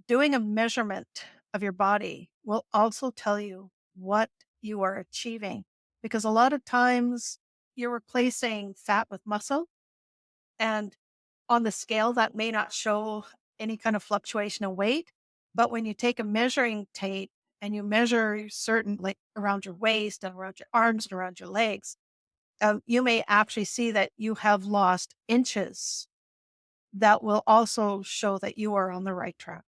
C: doing a measurement of your body will also tell you what you are achieving. Because a lot of times you're replacing fat with muscle, and on the scale that may not show any kind of fluctuation in weight. But when you take a measuring tape and you measure certain, like around your waist and around your arms and around your legs, you may actually see that you have lost inches. That will also show that you are on the right track.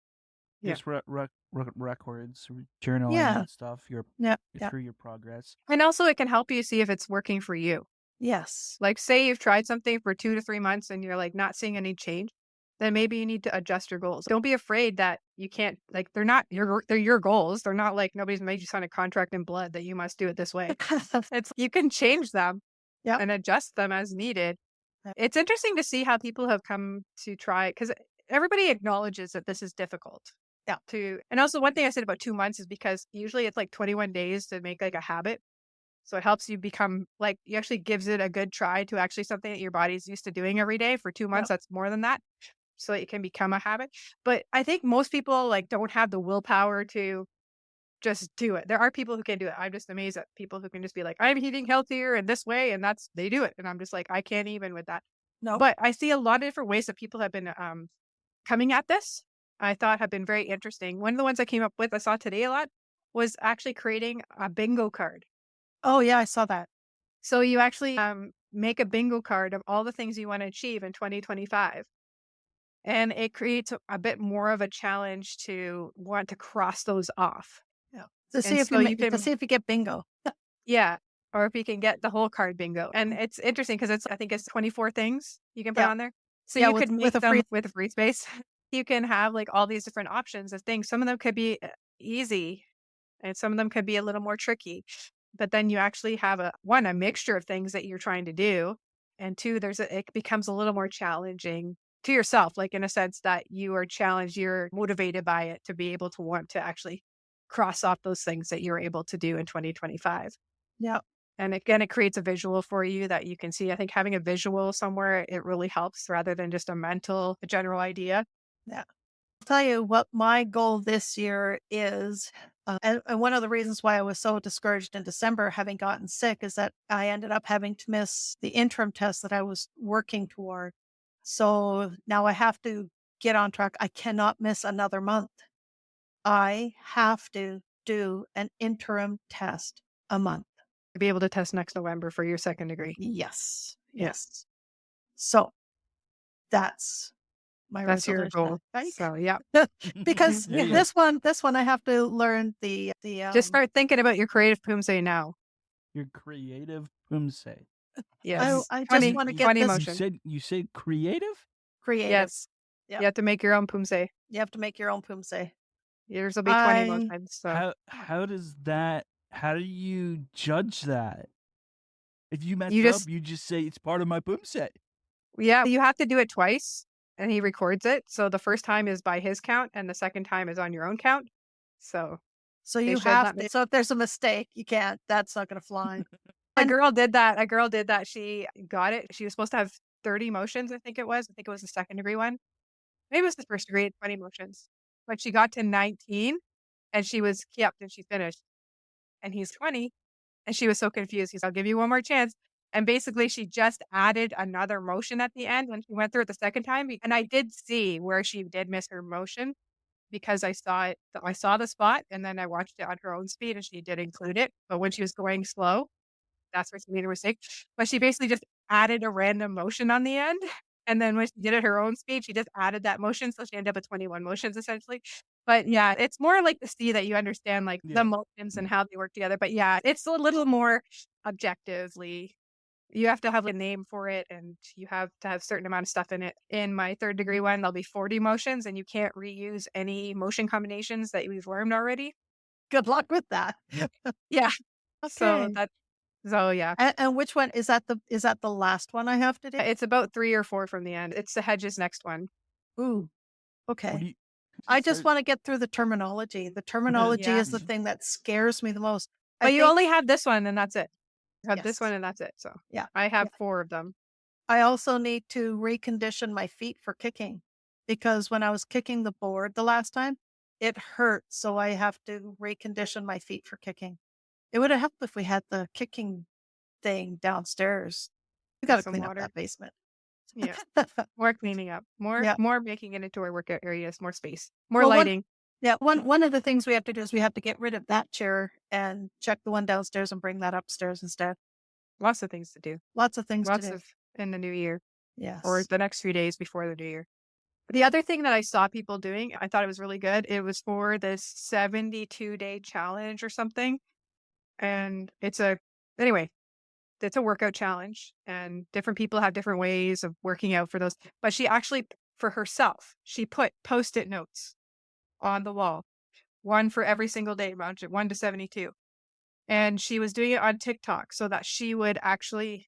B: Yeah.
D: Just records, journaling
C: Yeah.
D: and stuff.
C: Yeah. Yeah.
D: Through your progress.
B: And also, it can help you see if it's working for you.
C: Yes.
B: Like, say you've tried something for 2 to 3 months and you're like not seeing any change, then maybe you need to adjust your goals. Don't be afraid that you can't, like, they're your goals. They're not like nobody's made you sign a contract in blood that you must do it this way. It's, you can change them
C: Yep.
B: and adjust them as needed.
C: Yep.
B: It's interesting to see how people have come to try, because everybody acknowledges that this is difficult.
C: Yeah.
B: And also, one thing I said about 2 months is because usually it's like 21 days to make like a habit. So it helps you become like, you actually gives it a good try to actually something that your body's used to doing every day for 2 months. That's more than that. So it can become a habit. But I think most people like don't have the willpower to just do it. There are people who can do it. I'm just amazed at people who can just be like, I'm eating healthier in this way, and they do it. And I'm just like, I can't even with that.
C: No.
B: But I see a lot of different ways that people have been coming at this. I thought have been very interesting. One of the ones I came up with, I saw today a lot, was actually creating a bingo card.
C: Oh, yeah, I saw that.
B: So you actually make a bingo card of all the things you want to achieve in 2025. And it creates a bit more of a challenge to want to cross those off.
C: Yeah. To see
B: And
C: if
B: so you
C: to
B: can,
C: see if you get bingo.
B: yeah, or if you can get the whole card bingo. And it's interesting because I think it's 24 things you can put
C: Yeah.
B: on there. So
C: Yeah,
B: you
C: with-
B: could
C: with
B: make
C: a
B: them
C: free-
B: with a free space. You can have like all these different options of things. Some of them could be easy and some of them could be a little more tricky. But then you actually have a mixture of things that you're trying to do. And two, it becomes a little more challenging to yourself, like in a sense that you are challenged, you're motivated by it to be able to want to actually cross off those things that you were able to do in 2025.
C: Yeah.
B: And again, it creates a visual for you that you can see. I think having a visual somewhere, it really helps rather than just a general idea.
C: Yeah. I'll tell you what my goal this year is. And one of the reasons why I was so discouraged in December, having gotten sick, is that I ended up having to miss the interim test that I was working toward. So now I have to get on track. I cannot miss another month. I have to do an interim test a month.
B: To be able to test next November for your second degree.
C: Yes.
B: Yeah.
C: Yes. So that's my
B: That's your
C: resolution,
B: goal.
C: I think.
B: So yeah.
C: Because
D: There you go.
C: this one I have to learn the
B: Just start thinking about your creative Pumse now.
D: Your creative Pumse.
B: Yes.
C: I just
B: Funny-
C: want to get
B: funny
C: this
B: motion.
D: You said creative?
C: creative.
B: Yes.
C: Yep.
B: You have to make your own Pumse.
C: You have to make your own Pumse.
B: Yours will be 20
C: I
B: motions. So
D: How does that? How do you judge that? If you mess
B: you
D: up,
B: just,
D: you just say it's part of my boom set.
B: yeah, you have to do it twice and he records it. So the first time is by his count and the second time is on your own count. So
C: so
B: they
C: you
B: should
C: have
B: not
C: to.
B: make
C: So if there's a mistake, you can't. That's not going to fly.
B: a
C: And
B: girl did that. A girl did that. She got it. She was supposed to have 30 motions, I think it was. I think it was the second degree one. Maybe it was the first degree, 20 motions. But she got to 19 and she was yep, and she finished. And he's 20. And she was so confused. He's, I'll give you one more chance. And basically, she just added another motion at the end when she went through it the second time. And I did see where she did miss her motion because I saw it. I saw the spot and then I watched it on her own speed and she did include it. But when she was going slow, that's where she made a mistake. But she basically just added a random motion on the end. And then when she did it her own speed, she just added that motion. So she ended up with 21 motions essentially. But yeah, it's more like to see that you understand like the
D: Yeah.
B: motions and how they work together. But yeah, it's a little more objectively. You have to have a name for it and you have to have a certain amount of stuff in it. In my third degree one, there'll be 40 motions and you can't reuse any motion combinations that we've learned already.
C: good luck with that.
B: Yeah. So
C: Okay.
B: that so yeah.
C: And which one is that? Is that the last one I have to do?
B: It's about 3 or 4 from the end. It's the hedges next one.
C: Ooh.
D: What do
C: Okay.
D: you?
C: I just
D: Start-
C: want to get through the terminology. The terminology
B: Yeah.
C: is the thing that scares me the most. I
B: But you
C: think
B: only have this one and that's it. You have this
C: yes.
B: one and that's it. So
C: Yeah.
B: I have
C: Yeah.
B: 4 of them.
C: I also need to recondition my feet for kicking because when I was kicking the board the last time, it hurt. So I have to recondition my feet for kicking. It would have helped if we had the kicking thing downstairs. We got
B: With
C: to
B: some
C: clean up
B: water.
C: that basement.
B: Yeah. More cleaning up.
C: Yeah.
B: More making it into our workout areas, more space, more
C: Well,
B: lighting.
C: one of the things we have to do is we have to get rid of that chair and check the one downstairs and bring that upstairs instead.
B: Lots of things to do.
C: Lots of things to
B: Lots
C: do.
B: of in the new year or
C: Yes.
B: the next few days before the new year. The other thing that I saw people doing, I thought it was really good. It was for this 72-day challenge or something. And anyway, it's a workout challenge and different people have different ways of working out for those. But she actually, for herself, she put Post-it notes on the wall, one for every single day, around 1 to 72. And she was doing it on TikTok so that she would actually,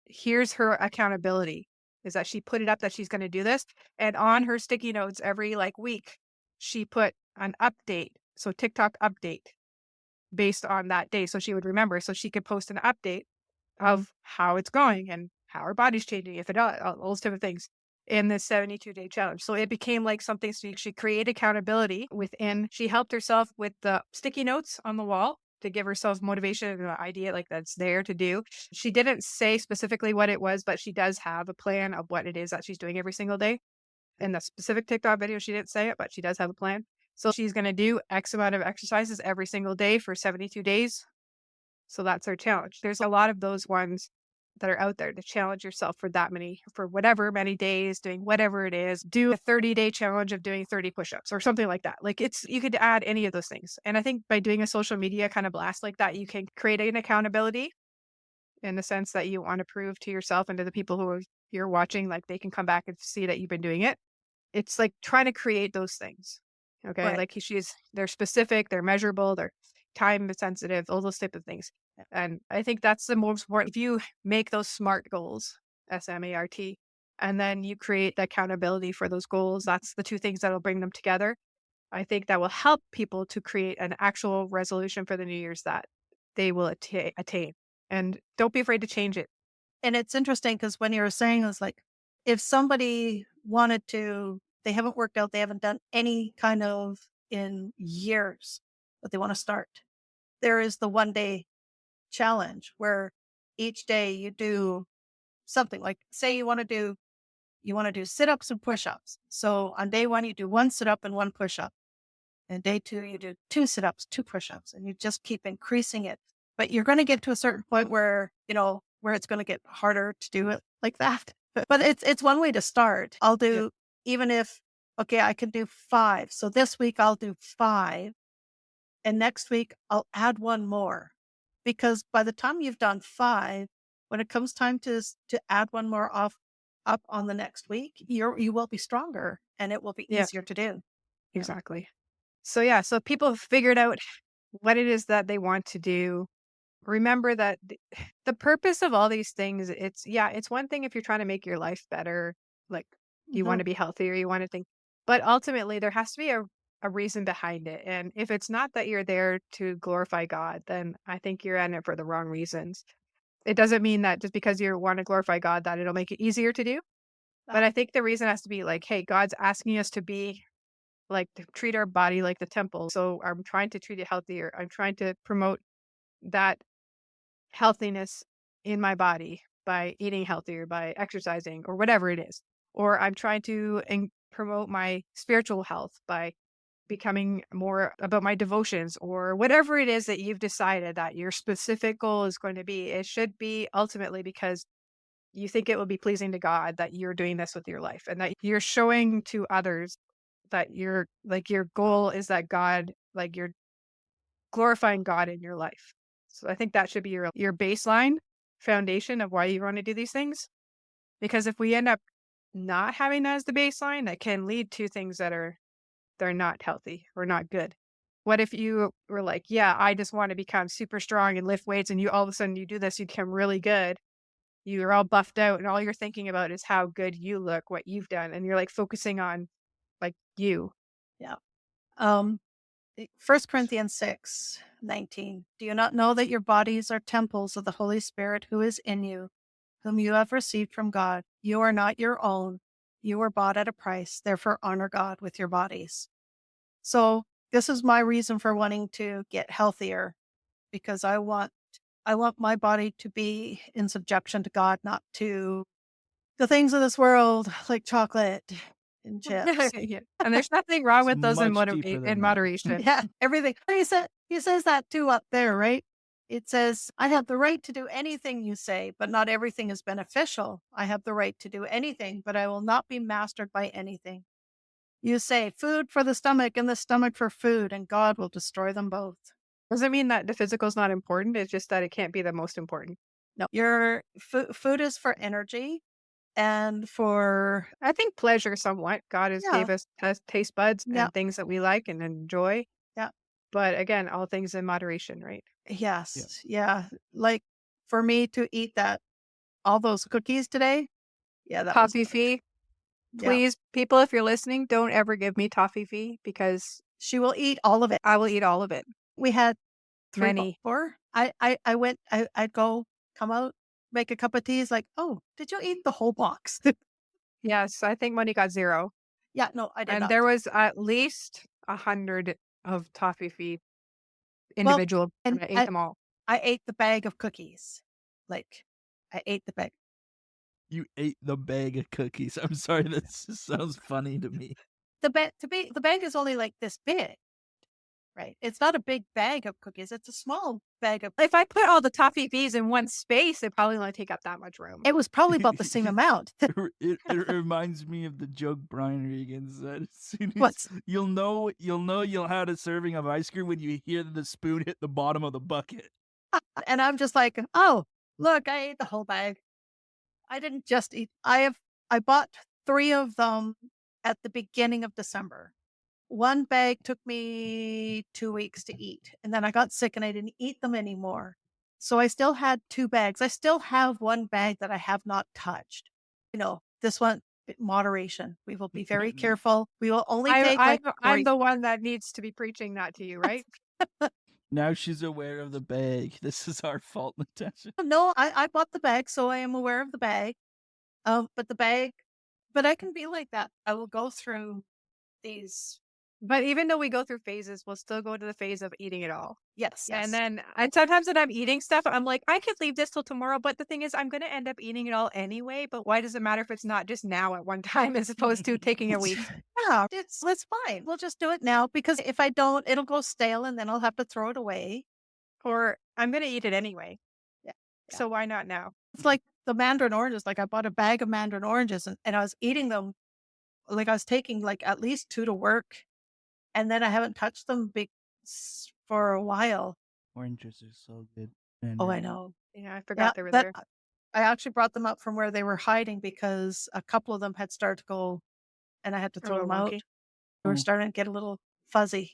B: here's her accountability, is that she put it up that she's going to do this. And on her sticky notes every like week, she put an update. So TikTok update based on that day. So she would remember. So she could post an update of how it's going and how her body's changing, if it all those type of things in this 72-day challenge. So it became like something she created accountability within. She helped herself with the sticky notes on the wall to give herself motivation and an idea like that's there to do. She didn't say specifically what it was, but she does have a plan of what it is that she's doing every single day. In the specific TikTok video, she didn't say it, but she does have a plan. So she's going to do X amount of exercises every single day for 72 days. So that's her challenge. There's a lot of those ones that are out there to challenge yourself for for whatever many days, doing whatever it is. Do a 30-day challenge of doing 30 push-ups or something like that. Like you could add any of those things. And I think by doing a social media kind of blast like that, you can create an accountability in the sense that you want to prove to yourself and to the people you're watching, like they can come back and see that you've been doing it. It's like trying to create those things. Okay.
C: Right.
B: Like they're specific, they're measurable, they're time sensitive, all those type of things. And I think that's the most important. If you make those SMART goals, SMART, and then you create the accountability for those goals, that's the two things that'll bring them together. I think that will help people to create an actual resolution for the New Year's that they will attain. And don't be afraid to change it.
C: And it's interesting because when you were saying it was like, if somebody wanted to, they haven't worked out, they haven't done any kind of in years, but they want to start. There is the 1-day challenge where each day you do something like, say you want to do sit-ups and push-ups. So on day 1, you do 1 sit-up and 1 push-up. And day 2, you do 2 sit-ups, 2 push-ups, and you just keep increasing it. But you're going to get to a certain point where, where it's going to get harder to do it like that. But it's one way to start. I'll do, even if, okay, I can do 5. So this week I'll do 5. And next week I'll add 1 more. Because by the time you've done 5, when it comes time to add 1 more up on the next week, you will be stronger and it will be easier to do.
B: Exactly. So yeah, so people have figured out what it is that they want to do. Remember that the purpose of all these things, it's one thing if you're trying to make your life better, like you want
C: Mhm.
B: to be healthier, you want to think, but ultimately there has to be a reason behind it. And if it's not that you're there to glorify God, then I think you're in it for the wrong reasons. It doesn't mean that just because you want to glorify God that it'll make it easier to do. But
C: Ah,
B: I think the reason has to be like, hey, God's asking us to be like to treat our body like the temple. So I'm trying to treat it healthier. I'm trying to promote that healthiness in my body by eating healthier, by exercising, or whatever it is. Or I'm trying to promote my spiritual health by becoming more about my devotions, or whatever it is that you've decided that your specific goal is going to be. It should be ultimately because you think it will be pleasing to God that you're doing this with your life and that you're showing to others that you're like your goal is that God, like you're glorifying God in your life. So I think that should be your baseline foundation of why you want to do these things. Because if we end up not having that as the baseline, that can lead to things that are they're not healthy or not good. What if you were like, yeah, I just want to become super strong and lift weights, and you all of a sudden you do this, you become really good. You're all buffed out, and all you're thinking about is how good you look, what you've done, and you're like focusing on like you.
C: yeah. Um, 1 Corinthians 6:19. Do you not know that your bodies are temples of the Holy Spirit who is in you, whom you have received from God? You are not your own. You were bought at a price. Therefore, honor God with your bodies. So this is my reason for wanting to get healthier, because I want my body to be in subjection to God, not to the things of this world like chocolate and chips.
B: Yeah. And there's nothing wrong
D: It's
B: with those in,
D: much deeper
B: in
D: than that.
B: moderation.
C: Yeah, everything. He says that too up there, right? It says, I have the right to do anything you say, but not everything is beneficial. I have the right to do anything, but I will not be mastered by anything. You say food for the stomach and the stomach for food, and God will destroy them both.
B: Doesn't mean that the physical is not important. It's just that it can't be the most important.
C: No, your food is for energy and for,
B: I think pleasure somewhat. God has
C: yeah,
B: gave us taste buds
C: yeah,
B: and things that we like and enjoy.
C: yeah,
B: But again, all things in moderation, right?
D: Yeah.
C: yes, yeah. Like for me to eat all those cookies today, yeah, that was,
B: Toffee fee.
C: yeah.
B: Please, people, if you're listening, don't ever give me toffee fee because
C: She will eat all of it.
B: I will eat all of it.
C: We had 3
B: Many.
C: 4. I went I'd go, come out, make a cup of tea, it's like, "Oh, did you eat the whole box?"
B: Yes, I think Monique got 0.
C: Yeah, no, I did
B: And
C: not.
B: there was at least 100 of toffee fee
C: Well,
B: individual,
C: and
B: and I ate them all.
C: I ate the bag of cookies. Like, I ate the bag.
D: You ate the bag of cookies. I'm sorry, that just sounds funny to me.
C: The bag is only like this big, right? It's not a big bag of cookies, it's a small bag of,
B: If I put all the toffee fees in one space, it probably only take up that much room.
C: it was probably about the same amount.
D: It reminds me of the joke Brian Regan said. As soon as
C: What's
D: you'll had a serving of ice cream when you hear the spoon hit the bottom of the bucket.
C: and I'm just like, "Oh, look, I ate the whole bag." I didn't just eat. I bought 3 of them at the beginning of December. One bag took me 2 weeks to eat, and then I got sick and I didn't eat them anymore. So I still had 2 bags. I still have 1 bag that I have not touched. This one, moderation. We will be very careful. We will only
B: I
C: take
B: I'm
C: like
B: I'm
C: 3.
B: the one that needs to be preaching that to you, right?
D: Now she's aware of the bag. This is our fault, Natasha.
C: No, I bought the bag, so I am aware of the bag. But the bag, but I can be like that. I will go through these.
B: But even though we go through phases, we'll still go to the phase of eating it all.
C: Yes,
B: And
C: yes.
B: then and sometimes when I'm eating stuff, I'm like, I could leave this till tomorrow, but the thing is I'm gonna end up eating it all anyway. But why does it matter if it's not just now at one time as opposed to taking a week?
C: Yeah, it's fine. We'll just do it now, because if I don't, it'll go stale and then I'll have to throw it away.
B: Or I'm gonna eat it anyway.
C: Yeah. Yeah.
B: So why not now?
C: It's like the mandarin oranges. Like I bought a bag of mandarin oranges, and I was eating them. Like I was taking like at least 2 to work, and then I haven't touched them for a while.
D: Oranges are so good.
C: Oh, I
D: And
C: know.
B: Yeah, I
C: Yeah,
B: forgot they were
C: that
B: there.
C: I actually brought them up from where they were hiding because a couple of them had started to go, and I had to
B: A
C: throw
B: little
C: them out.
B: wonky.
C: They were
D: oh,
C: starting to get a little fuzzy.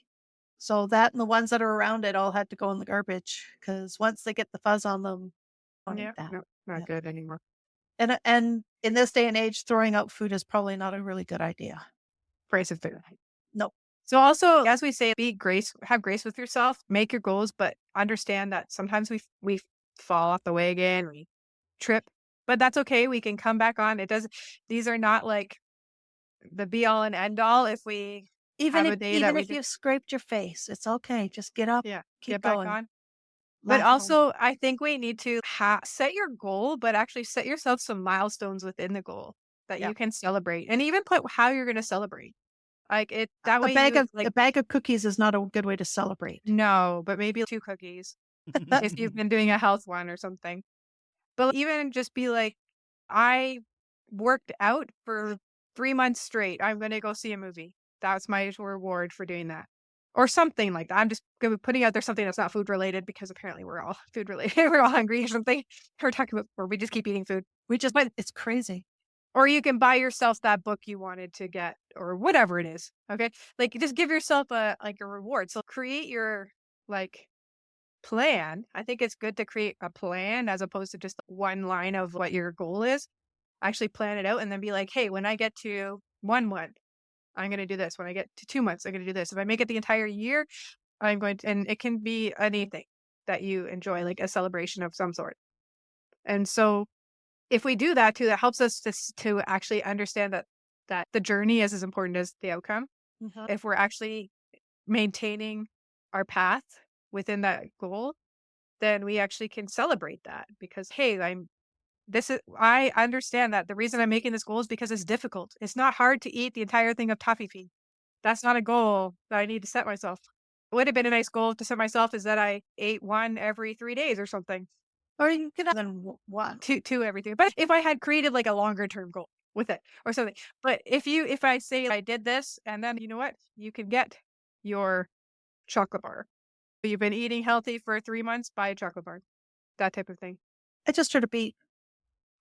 C: So that and the ones that are around it all had to go in the garbage because once they get the fuzz on them, don't eat that.
B: no, not
C: Yeah.
B: good anymore.
C: And in this day and age, throwing out food is probably not a really good idea.
B: Price of food.
C: No.
B: So also, as we say, have grace with yourself, make your goals, but understand that sometimes we fall off the wagon, we trip, but that's okay. We can come back on. These are not like the be all and end all. If we
C: Even
B: have
C: if
B: a day that we
C: you've scraped your face, it's okay. Just get up, keep
B: get back
C: going.
B: on. But
C: Laugh at 'em.
B: also, I think we need to set your goal, but actually set yourself some milestones within the goal that
C: Yeah.
B: you can celebrate, and even put how you're going to celebrate. Like it that way, you like
C: a bag of cookies is not a good way to celebrate.
B: no, but maybe 2 cookies if you've been doing a health one or something. But even just be like, I worked out for 3 months straight. I'm going to go see a movie. That's my reward for doing that. Or something like that. I'm just putting out there something that's not food related because apparently we're all food related. We're all hungry or something. We're talking about, or we just keep eating food. But
C: It's crazy.
B: or you can buy yourself that book you wanted to get or whatever it is. Okay. Like just give yourself a reward. So create your like plan. I think it's good to create a plan as opposed to just one line of what your goal is. Actually plan it out and then be like, hey, when I get to 1 month, I'm going to do this. When I get to 2 months, I'm going to do this. If I make it the entire year, I'm going to, and it can be anything that you enjoy, like a celebration of some sort. And so if we do that too, that helps us to actually understand that the journey is as important as the outcome.
C: Mhm.
B: If we're actually maintaining our path within that goal, then we actually can celebrate that because, hey, I understand that the reason I'm making this goal is because it's difficult. It's not hard to eat the entire thing of toffee feed. That's not a goal that I need to set myself. It would have been a nice goal to set myself is that I ate one every 3 days or something.
C: Or you could have than one.
B: Two everything. But if I had created like a longer term goal with it or something. But if I say I did this and then you know what? You can get your chocolate bar. You've been eating healthy for 3 months, buy a chocolate bar. That type of thing.
C: I just heard a beep.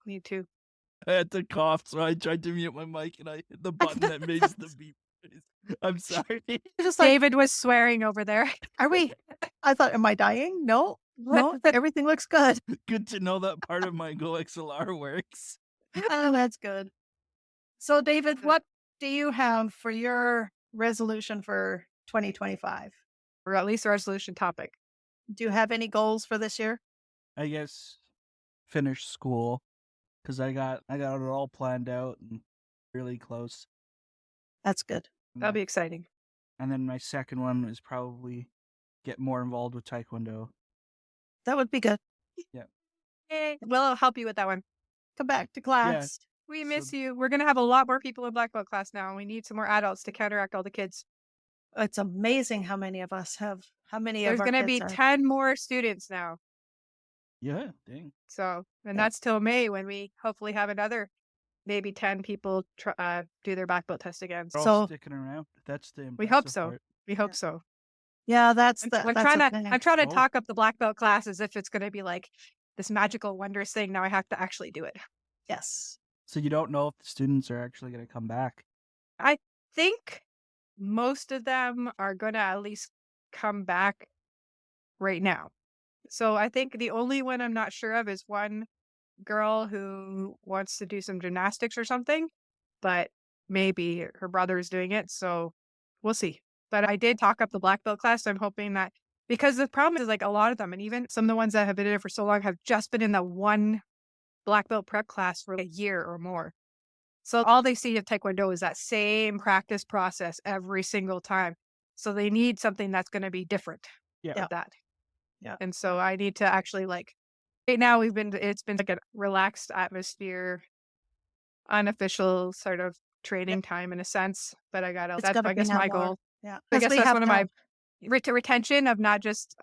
B: Me too.
D: I had to cough, so I tried to mute my mic and I hit the button that makes the beep noise. I'm sorry.
C: Just like,
B: David was swearing over there.
C: are we? I thought, am I dying? No, no, everything looks good.
D: Good to know that part of my Go XLR works.
C: Oh, that's good. So, David, what do you have for your resolution for 2025?
B: Or at least a resolution topic.
C: Do you have any goals for this year?
D: I guess finish school because I got it all planned out and really close.
C: That's good.
B: That'll be exciting.
D: And then my second one is probably get more involved with Taekwondo.
C: That would be good.
B: Yay. We'll help you with that one.
C: Come back to class.
B: We
D: So-
B: miss you. We're going to have a lot more people in black belt class now. We need some more adults to counteract all the kids.
C: It's amazing how many of us have,
B: There's going to be 10 more students now.
D: Yeah, dang.
B: So, and
C: Yeah.
B: that's till May when we hopefully have another maybe 10 people do their black belt test again.
D: They're
C: So-
D: all sticking around. That's the
B: We hope
D: impressive
B: so.
D: part.
B: We hope so.
C: Yeah, that's
B: I'm,
C: the.
B: I'm
C: that's
B: trying
C: the
B: to
C: thing.
B: I'm trying to
D: Oh.
B: talk up the black belt class as if it's going to be like this magical wondrous thing. Now I have to actually do it.
C: Yes.
D: So you don't know if the students are actually going to come back.
B: I think most of them are going to at least come back right now. So I think the only one I'm not sure of is one girl who wants to do some gymnastics or something, but maybe her brother is doing it. So we'll see. But I did talk up the black belt class. So I'm hoping that because the problem is like a lot of them, and even some of the ones that have been in it for so long have just been in the one black belt prep class for a year or more. So all they see of Taekwondo is that same practice process every single time. So they need something that's going to be different
D: Yeah.
B: with that.
C: Yeah.
B: And so I need to actually like right now it's been like a relaxed atmosphere, unofficial sort of training time in a sense. But I gotta
C: It's
B: that's
C: gotta
B: I
C: be
B: guess
C: now
B: my
C: more.
B: goal.
C: Yeah.
B: I
C: 'Cause
B: guess
C: we
B: that's
C: have
B: one of
C: to
B: my
C: have-
B: retention of not just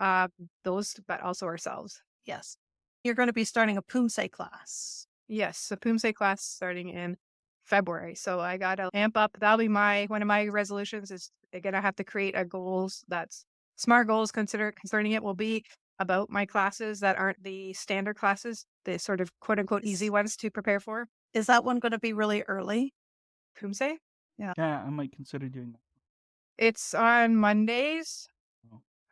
B: those but also ourselves.
C: Yes. You're going to be starting a Poomsae class.
B: Yes, a Poomsae class starting in February. So I gotta amp up. That'll be one of my resolutions is again I have to create a goals that's SMART goals concerning it will be about my classes that aren't the standard classes, the sort of quote unquote easy ones to prepare for.
C: Is that one going to be really early?
B: Poomsae?
D: Yeah, I might consider doing that.
B: It's on Mondays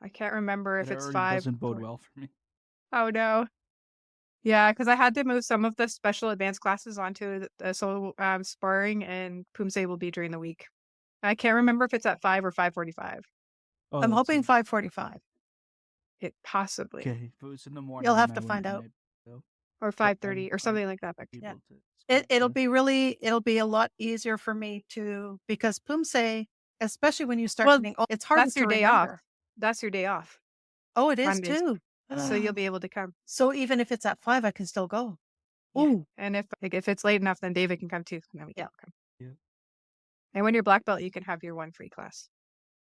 B: I can't remember if
D: It
B: it's
D: already
B: 5.
D: doesn't bode well for me.
B: Oh no. Yeah, because I had to move some of the special advanced classes onto sparring and Poomsae will be during the week. I can't remember if it's at 5 or 5:45.
D: Oh,
C: I'm
D: that's
C: hoping 5:45.
B: It possibly
D: okay. If it was in the morning,
C: You'll have
D: then
C: to
D: I
C: find
D: wouldn't
C: out.
D: maybe go.
B: or
D: But
B: 5:30 or something like that. But
C: Yeah.
D: able to skip
C: It'll
D: the-
C: be a lot easier for me to, because Poomsae, especially when you start
B: Well,
C: getting old, it's harder
B: that's
C: to
B: your day off.
C: remember.
B: That's your day off.
C: Oh, it is
B: Mondays.
C: too.
B: So you'll be able to come.
C: So even if it's at 5, I can still go.
B: Yeah.
C: Ooh.
B: And if it's late enough, then David can come too. And then we can
C: Yeah.
B: all come.
D: Yeah.
B: And when you're black belt, you can have your one free class.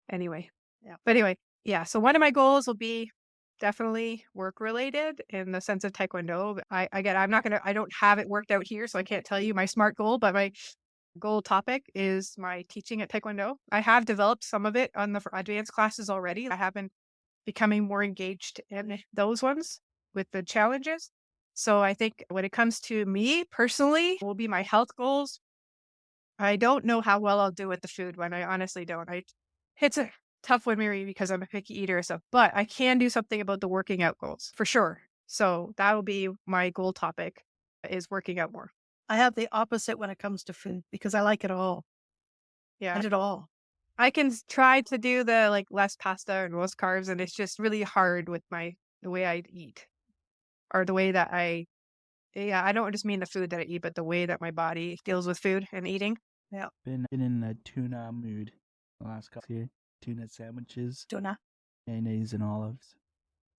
B: Anyway.
C: Yeah.
B: But anyway, yeah. So one of my goals will be definitely work related in the sense of Taekwondo. I don't have it worked out here, so I can't tell you my SMART goal, but my goal topic is my teaching at Taekwondo. I have developed some of it on the advanced classes already. I have been becoming more engaged in those ones with the challenges. So I think when it comes to me personally, will be my health goals. I don't know how well I'll do with the food one. I honestly don't. It's a tough one, Mary, because I'm a picky eater. So, but I can do something about the working out goals for sure. So that'll be my goal topic is working out more.
C: I have the opposite when it comes to food because I like it all.
B: Yeah.
C: I did it all.
B: I can try to do the like less pasta and less carbs, and it's just really hard with the way I eat or the way that I don't just mean the food that I eat, but the way that my body deals with food and eating.
C: Yeah.
D: Been in a tuna mood the last couple years. Tuna sandwiches,
C: Tuna.
D: mayonnaise and olives.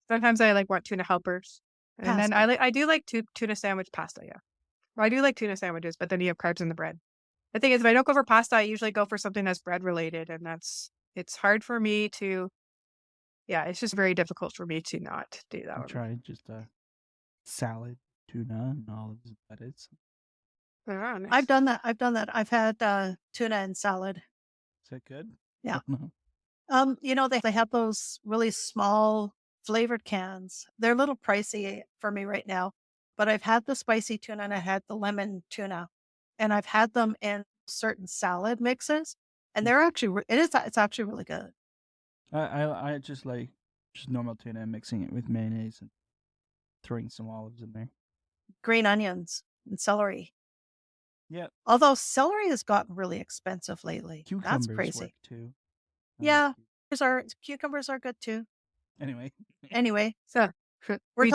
B: Sometimes I want tuna helpers, and then I do like tuna sandwich pasta. Yeah, well, I do like tuna sandwiches, but then you have carbs in the bread. The thing is, if I don't go for pasta, I usually go for something that's bread related, and it's hard for me to. Yeah, it's just very difficult for me to not do that
D: I
B: one.
D: tried just a salad, tuna, and olives and lettuce.
B: Oh, nice.
C: I've done that. I've had tuna and salad.
D: Is that good?
C: Yeah.
D: No.
C: They have those really small flavored cans. They're a little pricey for me right now, but I've had the spicy tuna and I had the lemon tuna, and I've had them in certain salad mixes, and they're actually it's actually really good.
D: I just like just normal tuna and mixing it with mayonnaise and throwing some olives in there.
C: Green onions and celery.
D: Yeah.
C: Although celery has gotten really expensive lately.
D: Cucumbers
C: That's crazy.
D: work too.
C: Yeah. Cucumbers are good too.
D: Anyway.
C: Anyway,
B: So
C: we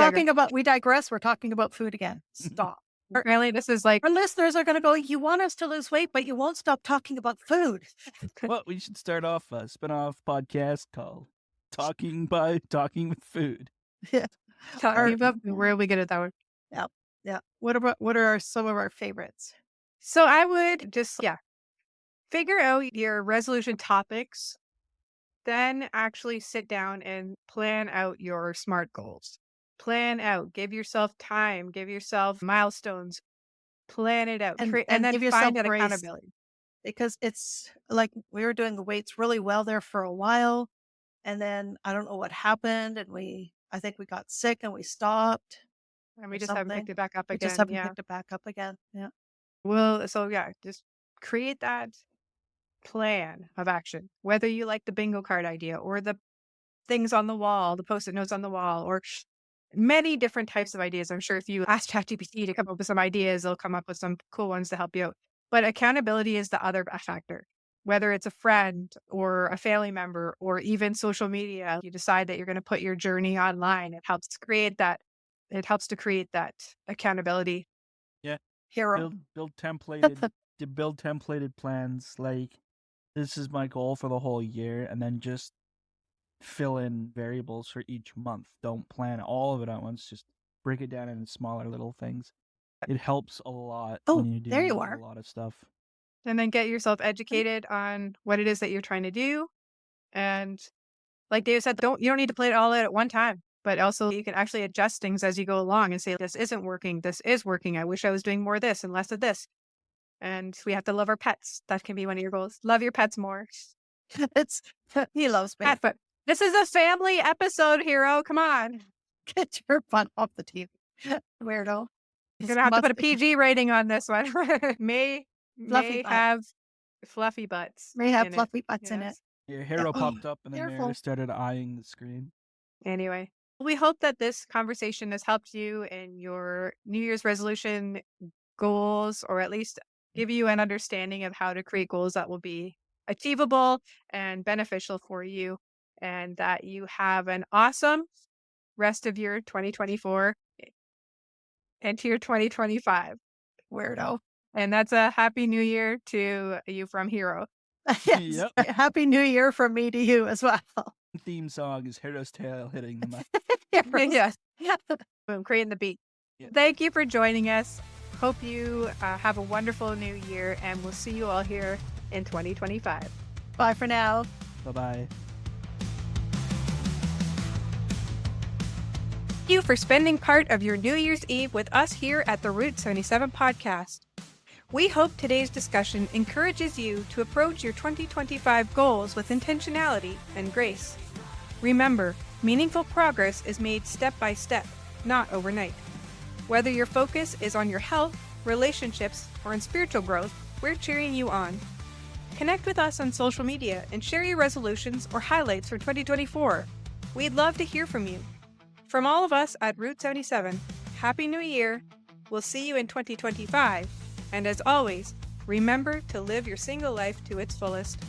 C: digress. We're talking about food again. Stop.
B: Apparently, this is like
C: Our listeners are going to go, you want us to lose weight, but you won't stop talking about food.
D: Well, we should start off a spin-off podcast called Talking with Food.
C: Yeah.
B: talking about where are we good at that one?
C: Yeah. What are some of our favorites?
B: So I would just figure out your resolution topics, then actually sit down and plan out your SMART goals. Plan out, give yourself time, give yourself milestones, plan it out,
C: And
B: then
C: give yourself
B: find that
C: grace.
B: accountability.
C: Because it's like we were doing the weights really well there for a while. And then I don't know what happened. And I think we got sick and we stopped.
B: And we
C: or
B: just haven't
C: something.
B: picked it back up
C: We
B: again.
C: just haven't picked it back up again. Yeah.
B: Well, so just create that plan of action, whether you like the bingo card idea or the things on the wall, the post-it notes on the wall, or many different types of ideas. I'm sure if you ask ChatGPT to come up with some ideas, they'll come up with some cool ones to help you out. But accountability is the other factor. Whether it's a friend or a family member or even social media, you decide that you're going to put your journey online. It helps to create that accountability.
D: Yeah.
C: Hero.
D: Build templated plans. Like, this is my goal for the whole year, and then just fill in variables for each month. Don't plan all of it at once. Just break it down into smaller little things. It helps a lot when you're
C: there you
D: doing
C: are.
D: a lot of stuff.
B: And then get yourself educated on what it is that you're trying to do. And like Dave said, you don't need to play it all out at one time, but also you can actually adjust things as you go along and say, this isn't working. This is working. I wish I was doing more of this and less of this. And we have to love our pets. That can be one of your goals. Love your pets more.
C: He loves me.
B: But this is a family episode, Hero. Come on.
C: Get your butt off the TV. Weirdo.
B: I'm going to have to put a PG rating on this one. may
C: Fluffy butt.
B: have fluffy butts.
C: May have
B: in
C: fluffy
B: it.
C: butts in it.
D: Your hero popped up and then
C: Careful.
D: Mary started eyeing the screen.
B: Anyway, we hope that this conversation has helped you in your New Year's resolution goals, or at least give you an understanding of how to create goals that will be achievable and beneficial for you, and that you have an awesome rest of your 2024 into your 2025.
C: Weirdo.
B: And that's a happy new year to you from Hero.
C: Yes.
D: Yep.
C: Happy New Year from me to you as well.
D: Theme song is Hero's Tail hitting the mic.
B: Yes.
C: Yeah.
B: Boom, creating the beat.
D: Yeah.
B: Thank you for joining us. Hope you have a wonderful new year, and we'll see you all here in 2025.
C: Bye for now.
D: Bye-bye.
B: Thank you for spending part of your New Year's Eve with us here at the Route 77 podcast. We hope today's discussion encourages you to approach your 2025 goals with intentionality and grace. Remember, meaningful progress is made step by step, not overnight. Whether your focus is on your health, relationships, or in spiritual growth, we're cheering you on. Connect with us on social media and share your resolutions or highlights for 2024. We'd love to hear from you. From all of us at Route 77, Happy New Year! We'll see you in 2025. And as always, remember to live your single life to its fullest.